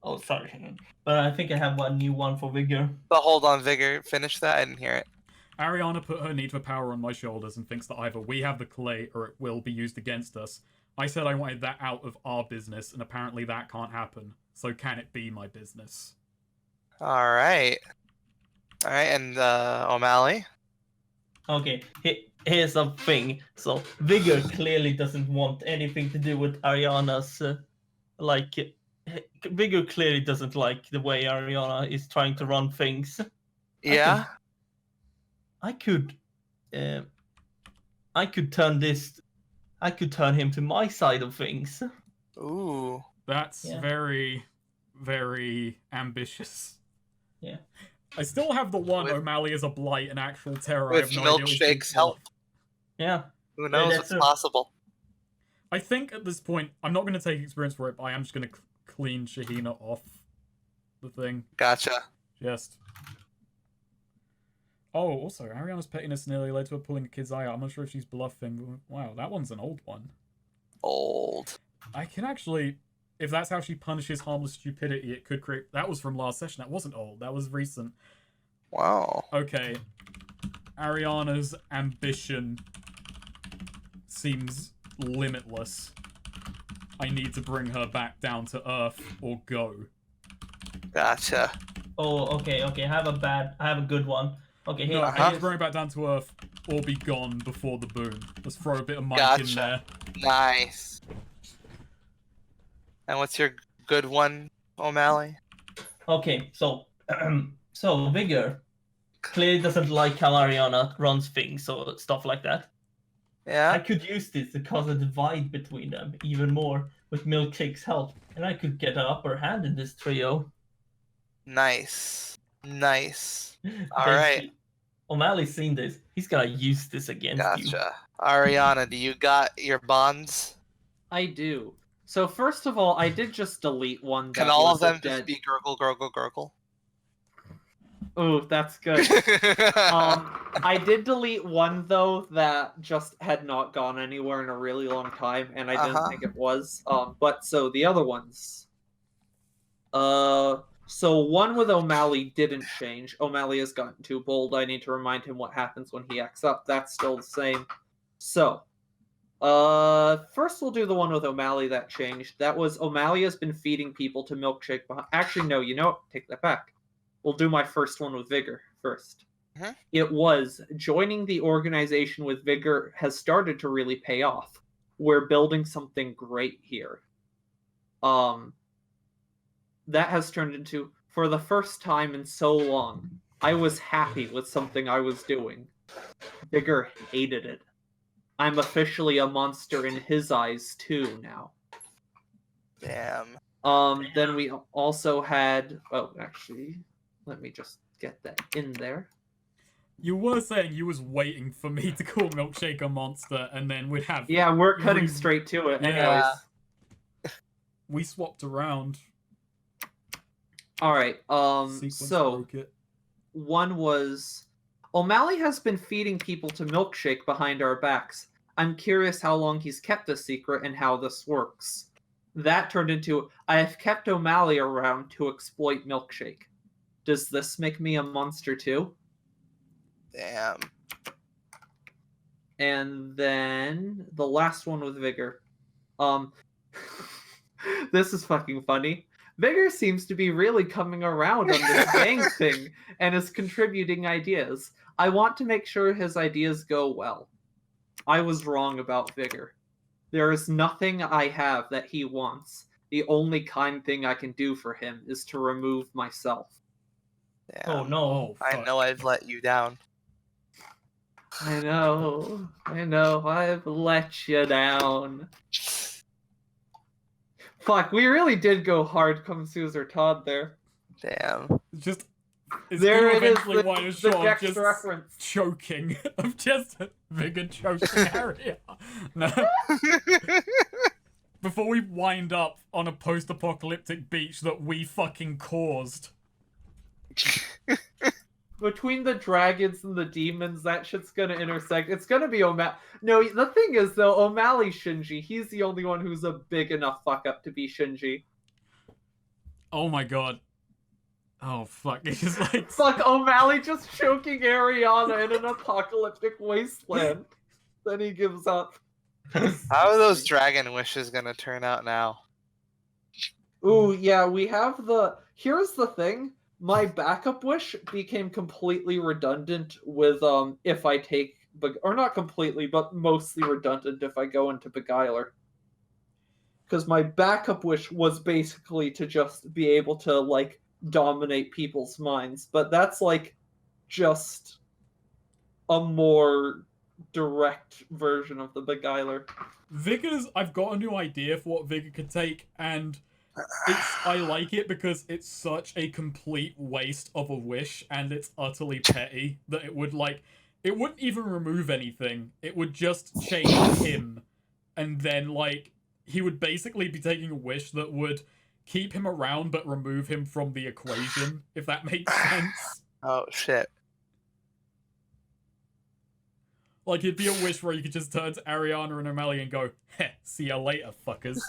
S4: Oh, sorry. But I think I have one new one for Vigor.
S1: But hold on, Vigor. Finish that. I didn't hear it.
S2: Ariana put her need for power on my shoulders and thinks that either we have the clay or it will be used against us. I said I wanted that out of our business, and apparently that can't happen. So can it be my business?
S1: All right. All right, and O'Malley.
S4: Okay, here's a thing. So Vigor clearly doesn't want anything to do with Ariana's. Vigor clearly doesn't like the way Ariana is trying to run things.
S1: Yeah.
S4: I could turn this. I could turn him to my side of things.
S1: Ooh.
S2: That's very, very ambitious.
S4: Yeah.
S2: I still have the one
S1: With-
S2: O'Malley is a blight and actual terror. I
S1: With
S2: have no idea what he's
S1: Milkshake's
S2: capable of.
S1: help.
S4: Yeah.
S1: Who knows
S4: that's
S1: what's possible?
S2: I think at this point, I'm not going to take experience for it, but I am just going to clean Shahina off the thing.
S1: Gotcha.
S2: Just. Oh, also, Ariana's pettiness nearly led to her pulling a kid's eye out. I'm not sure if she's bluffing. Wow, that one's an old one.
S1: Old.
S2: I can actually... If that's how she punishes harmless stupidity, it could create... That was from last session. That wasn't old. That was recent.
S1: Wow.
S2: Okay. Ariana's ambition seems limitless. I need to bring her back down to earth or go.
S1: Gotcha.
S4: Oh, okay. I have a good one. Okay, here.
S2: No, I need to bring her back down to earth or be gone before the boom. Let's throw a bit of Mike in there.
S1: Nice. And what's your good one, O'Malley?
S4: Okay, so so Vigor clearly doesn't like how Ariana runs things or stuff like that. I
S1: Yeah.
S4: could use this to cause a divide between them even more with Milkshake's help, and I could get an upper hand in this trio.
S1: Nice. Nice. All right.
S4: O'Malley's seen this. He's gonna use this against you.
S1: Gotcha. Ariana, do you got your bonds?
S3: I do. So first of all, I did just delete one. That
S1: Can all of
S3: was a
S1: them just be gurgle, gurgle, gurgle?
S3: Oh, that's good. I did delete one though that just had not gone anywhere in a really long time, and I didn't think it was. But so the other ones. So one with O'Malley didn't change. O'Malley has gotten too bold. I need to remind him what happens when he acts up. That's still the same. So, first we'll do the one with O'Malley that changed. That was O'Malley has been feeding people to Milkshake. Actually, no, you know what? Take that back. We'll do my first one with Vigor first.
S1: Mhm.
S3: It was joining the organization with Vigor has started to really pay off. We're building something great here. That has turned into, for the first time in so long, I was happy with something I was doing. Vigor hated it. I'm officially a monster in his eyes too now.
S1: Damn.
S3: Then we also had, oh, actually, let me just get that in there.
S2: You were saying you was waiting for me to call Milkshake a monster, and then we'd have...
S3: Yeah, we're cutting straight to it.
S2: Yeah.
S3: Anyways.
S2: We swapped around.
S3: Alright,
S2: Sequence
S3: so,
S2: broke it.
S3: one was, O'Malley has been feeding people to Milkshake behind our backs. I'm curious how long he's kept this secret and how this works. That turned into, I have kept O'Malley around to exploit Milkshake. Does this make me a monster too?
S1: Damn.
S3: And then the last one with Vigor. This is fucking funny. Vigor seems to be really coming around on this gang thing and is contributing ideas. I want to make sure his ideas go well. I was wrong about Vigor. There is nothing I have that he wants. The only kind thing I can do for him is to remove myself.
S1: Damn.
S4: Oh no.
S2: Oh,
S1: I
S2: fuck.
S1: know I've let you down.
S3: I know, I've let you down. Fuck, we really did go hard come Suzer Todd there.
S1: Damn.
S2: Just... It's
S3: There
S2: gonna
S3: it is,
S2: eventually wind us
S3: the
S2: short of
S3: Dex
S2: just
S3: reference.
S2: choking. Of just Vigor choking Harry. No. Before we wind up on a post-apocalyptic beach that we fucking caused.
S3: Between the dragons and the demons, that shit's gonna intersect. It's gonna be O'Malley. No, the thing is, though, O'Malley Shinji, he's the only one who's a big enough fuck-up to be Shinji.
S2: Oh my god. Oh fuck, it's just like...
S3: Fuck, O'Malley just choking Ariana in an apocalyptic wasteland. Then he gives up.
S1: How are those dragon wishes gonna turn out now?
S3: Ooh, yeah, we have the... Here's the thing. My backup wish became completely redundant with, if I take... Or not completely, but mostly redundant if I go into Beguiler. Because my backup wish was basically to just be able to, like, dominate people's minds. But that's, like, just a more direct version of the Beguiler.
S2: Vigor's... I've got a new idea for what Vigor could take, and I like it because it's such a complete waste of a wish, and it's utterly petty that it would, like... It wouldn't even remove anything. It would just change him. And then, like, he would basically be taking a wish that would keep him around but remove him from the equation, if that makes sense.
S1: Oh, shit.
S2: Like, it'd be a wish where you could just turn to Ariana and O'Malley and go, heh, see ya later, fuckers.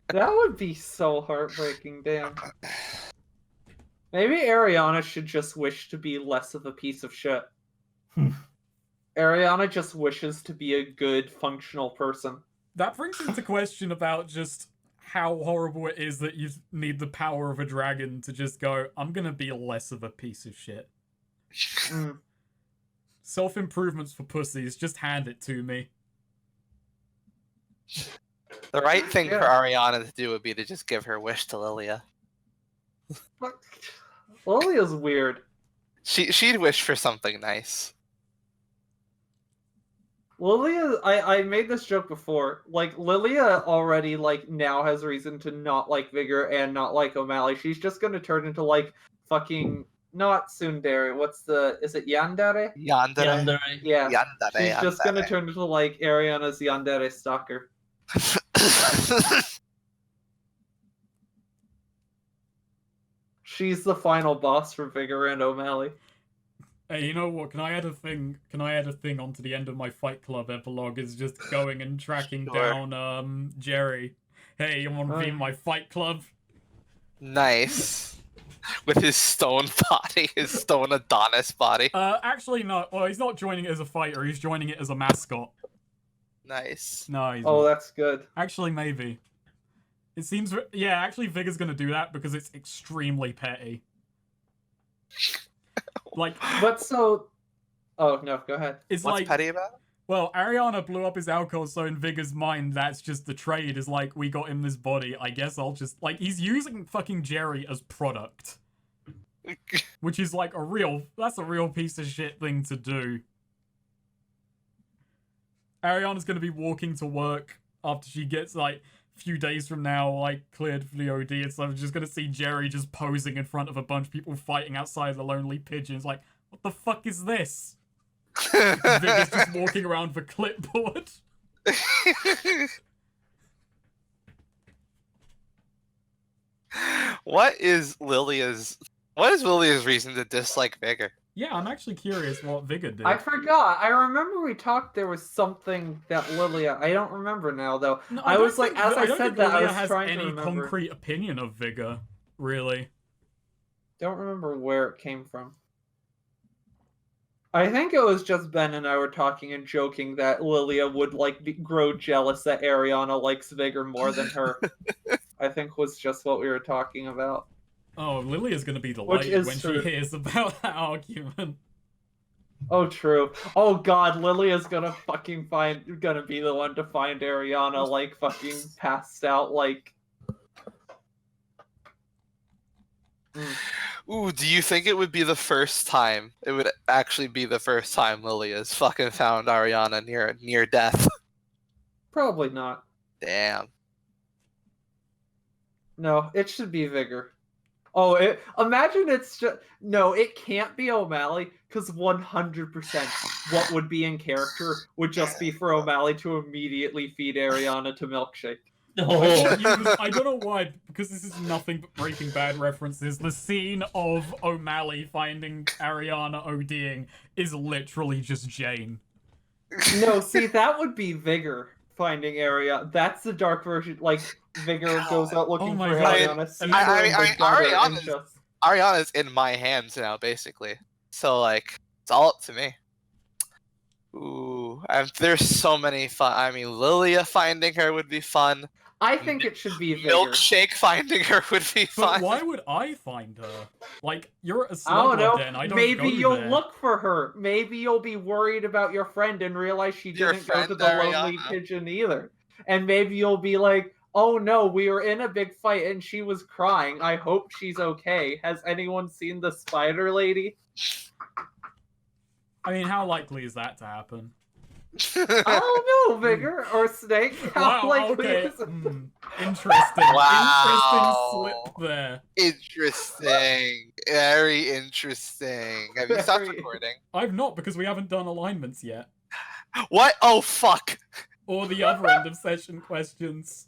S3: That would be so heartbreaking, damn. Maybe Ariana should just wish to be less of a piece of shit. Ariana just wishes to be a good, functional person.
S2: That brings into question about just how horrible it is that you need the power of a dragon to just go, I'm gonna be less of a piece of shit. Self-improvements for pussies, just hand it to me.
S1: The right thing for Ariana to do would be to just give her wish to Lilia.
S3: Lilia's weird.
S1: She'd wish for something nice.
S3: Lilia, I made this joke before. Like, Lilia already, like, now has reason to not like Vigor and not like O'Malley. She's just gonna turn into, like, fucking... Not Tsundere. What's the... Is it Yandere?
S1: Yandere.
S3: Yeah.
S1: Yandere.
S3: She's just gonna turn into, like, Ariana's Yandere stalker. She's the final boss for Vigor and O'Malley.
S2: Hey, you know what? Can I add a thing? Can I add a thing onto the end of my Fight Club epilogue? Is just going and tracking down Jerry. Hey, you want to be in my Fight Club?
S1: Nice. With his stone body, his stone Adonis body.
S2: Actually, no. Well, he's not joining it as a fighter. He's joining it as a mascot.
S1: Nice.
S2: No, he's
S3: not.
S2: That's
S3: good.
S2: Actually, maybe. It seems... Yeah, actually, Vigor's gonna do that because it's extremely petty. Like...
S3: But so... Oh, no, go ahead.
S2: It's
S1: What's
S2: like,
S1: petty about it?
S2: Well, Ariana blew up his alcohol, so in Vigor's mind, that's just the trade. Is like, we got him this body, I guess I'll just... Like, he's using fucking Jerry as product. Which is like that's a real piece of shit thing to do. Ariana's gonna be walking to work after she gets, like, a few days from now, like, cleared for the OD, and so I'm just gonna see Jerry just posing in front of a bunch of people fighting outside the Lonely Pigeons, like, what the fuck is this? Vigor's just walking around with a clipboard.
S1: What is Lilia's reason to dislike Vigor?
S2: Yeah, I'm actually curious what Vigor did.
S3: I forgot. I remember we talked. There was something that Lilia. I don't remember now though.
S2: No,
S3: I was like, as I said that, I
S2: Lilia
S3: was
S2: has
S3: trying to
S2: any
S3: remember.
S2: concrete opinion of Vigor, really.
S3: Don't remember where it came from. I think it was just Ben and I were talking and joking that Lilia would, like, grow jealous that Ariana likes Vigor more than her. I think was just what we were talking about.
S2: Oh, Lilia's gonna be delighted when she hears about that argument.
S3: Oh, true. Oh god, Lilia's gonna be the one to find Ariana, like, fucking passed out, like...
S1: Ooh, do you think it would be the first time? It would actually be the first time Lilia's fucking found Ariana near death.
S3: Probably not.
S1: Damn.
S3: No, it should be Vigor. Oh, imagine it's just... No, it can't be O'Malley, because 100% what would be in character would just be for O'Malley to immediately feed Ariana to Milkshake.
S2: I don't know why, because this is nothing but Breaking Bad references. The scene of O'Malley finding Ariana ODing is literally just Jane.
S3: No, see, that would be Vigor finding Ariana. That's the dark version. Like, Vigor goes out looking for Ariana.
S1: Ariana's in my hands now, basically. So, like, it's all up to me. Ooh. Ooh, there's so many fun. I mean, Lilia finding her would be fun.
S3: I think it should be Vigor.
S1: Milkshake finding her would be fun.
S2: But why would I find her? Like, you're at a
S3: I don't
S2: slug
S3: know.
S2: den. I don't
S3: Maybe
S2: go
S3: you'll
S2: there.
S3: look for her. Maybe you'll be worried about your friend and realize she
S1: Your
S3: didn't go to
S1: friend,
S3: the Lonely
S1: Ariana.
S3: Pigeon either. And maybe you'll be like, oh no, we were in a big fight and she was crying. I hope she's okay. Has anyone seen the spider lady?
S2: I mean, how likely is that to happen?
S3: I don't know, Vigor or Snake. How
S2: Wow,
S3: likely
S2: okay.
S3: is it?
S2: Interesting.
S1: Wow.
S2: Interesting slip there.
S1: Interesting. Very interesting. Have you stopped
S3: Very-
S1: recording?
S2: I've not, because we haven't done alignments yet.
S1: What? Oh, fuck.
S2: Or the other end of session questions.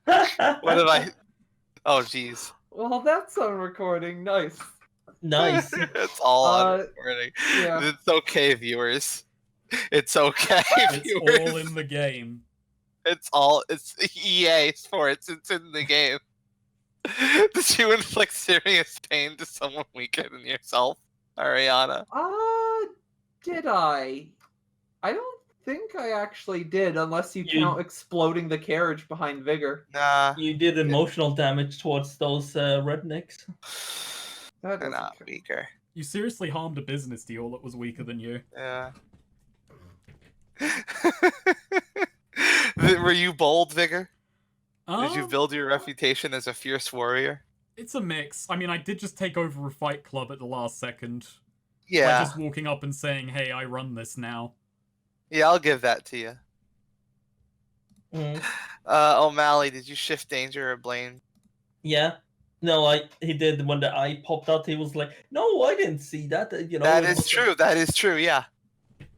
S1: What have I... Oh, jeez.
S3: Well, that's on recording. Nice.
S4: Nice.
S1: It's all on
S3: Uh,
S1: recording.
S3: yeah.
S1: It's okay, viewers. It's okay,
S2: It's
S1: viewers.
S2: all in the game.
S1: It's EA Sports. It's in the game. Did you inflict serious pain to someone weaker than yourself, Ariana?
S3: Did I? I don't think I actually did, unless you
S4: You-
S3: count exploding the carriage behind Vigor.
S1: Nah.
S4: You did emotional damage towards those rednecks.
S3: That
S1: They're
S3: doesn't
S1: not
S3: count.
S1: weaker.
S2: You seriously harmed a business deal that was weaker than you.
S1: Yeah. Were you bold, Vigor? Did you
S2: Um,
S1: build your reputation as a fierce warrior?
S2: It's a mix. I mean, I did just take over a fight club at the last second. By
S1: Yeah.
S2: just walking up and saying, hey, I run this now.
S1: Yeah, I'll give that to you.
S4: Mm.
S1: O'Malley, did you shift danger or blame?
S4: Yeah. No, he did. When the eye popped out, he was like, "No, I didn't see that." You know.
S1: That
S4: it
S1: is
S4: was
S1: true. That is true. Yeah,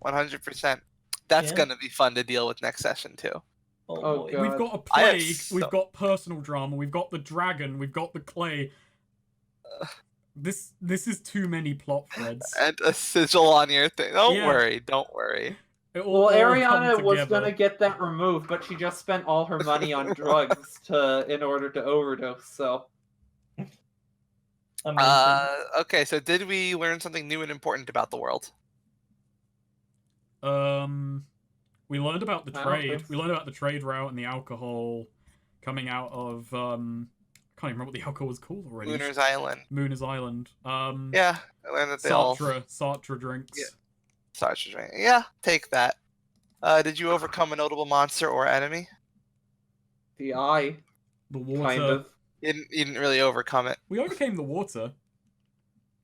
S1: 100%. That's
S4: Yeah.
S1: gonna be fun to deal with next session too.
S4: Oh,
S3: Oh,
S4: boy.
S3: God.
S2: We've got a
S1: I have
S2: plague,
S1: so-
S2: we've got personal drama, we've got the dragon, we've got the clay. This is too many plot threads.
S1: And a sigil on your thing. Don't
S2: Yeah.
S1: worry. Don't worry.
S2: It will
S3: Well,
S2: all come
S3: Ariana was
S2: together.
S3: gonna get that removed, but she just spent all her money on drugs in order to overdose. So
S4: Amazing.
S1: Okay. So did we learn something new and important about the world?
S2: We learned about the
S3: I don't
S2: trade.
S3: think
S2: We learned about the trade route and the alcohol coming out of I can't even remember what the alcohol was called already.
S1: Mooner's Island.
S2: Mooner's Island.
S1: Yeah, I learned that they all.
S2: Sartre drinks.
S1: Yeah. Sartre drink. Yeah, take that. Did you overcome a notable monster or enemy?
S3: the eye,
S2: The water.
S3: kind of.
S1: You didn't really overcome it.
S2: We overcame the water.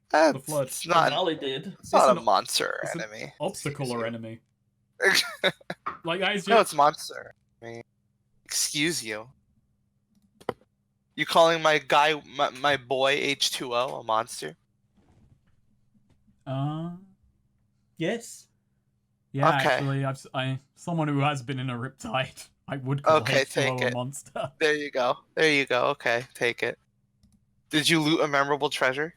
S1: That's,
S2: flood.
S1: It's not.
S4: O'Malley did.
S1: It's not
S2: It's
S1: a
S2: an-
S1: monster or
S2: it's an
S1: enemy.
S2: Obstacle or enemy. Like that is
S1: No,
S2: your
S1: it's monster. I mean, excuse you. You calling my guy, my boy H2O a monster?
S4: Yes.
S2: Yeah,
S1: Okay.
S2: actually, someone who has been in a riptide, I would call
S1: Okay,
S2: H2O
S1: take
S2: a
S1: it.
S2: monster.
S1: There you go. There you go. Okay, take it. Did you loot a memorable treasure?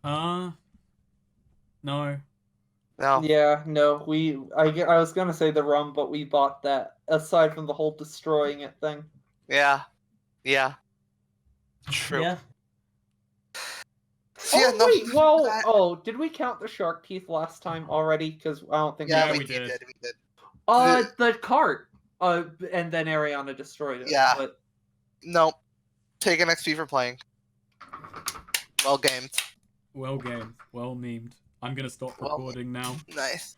S2: No.
S1: No.
S3: Yeah, no, I was gonna say the rum, but we bought that. Aside from the whole destroying it thing.
S1: Yeah. Yeah. True.
S4: Yeah.
S1: So, yeah,
S3: Oh
S1: no,
S3: wait, well,
S1: that-
S3: did we count the shark teeth last time already? Because I don't think.
S1: yeah,
S2: Yeah,
S1: we
S2: we
S1: did.
S2: did.
S1: We did.
S3: The cart. And then Ariana destroyed it.
S1: Yeah.
S3: But
S1: No. Take an XP for playing. Well gamed.
S2: Well gamed. Well memed. I'm gonna stop
S1: Well-
S2: recording now.
S1: Nice.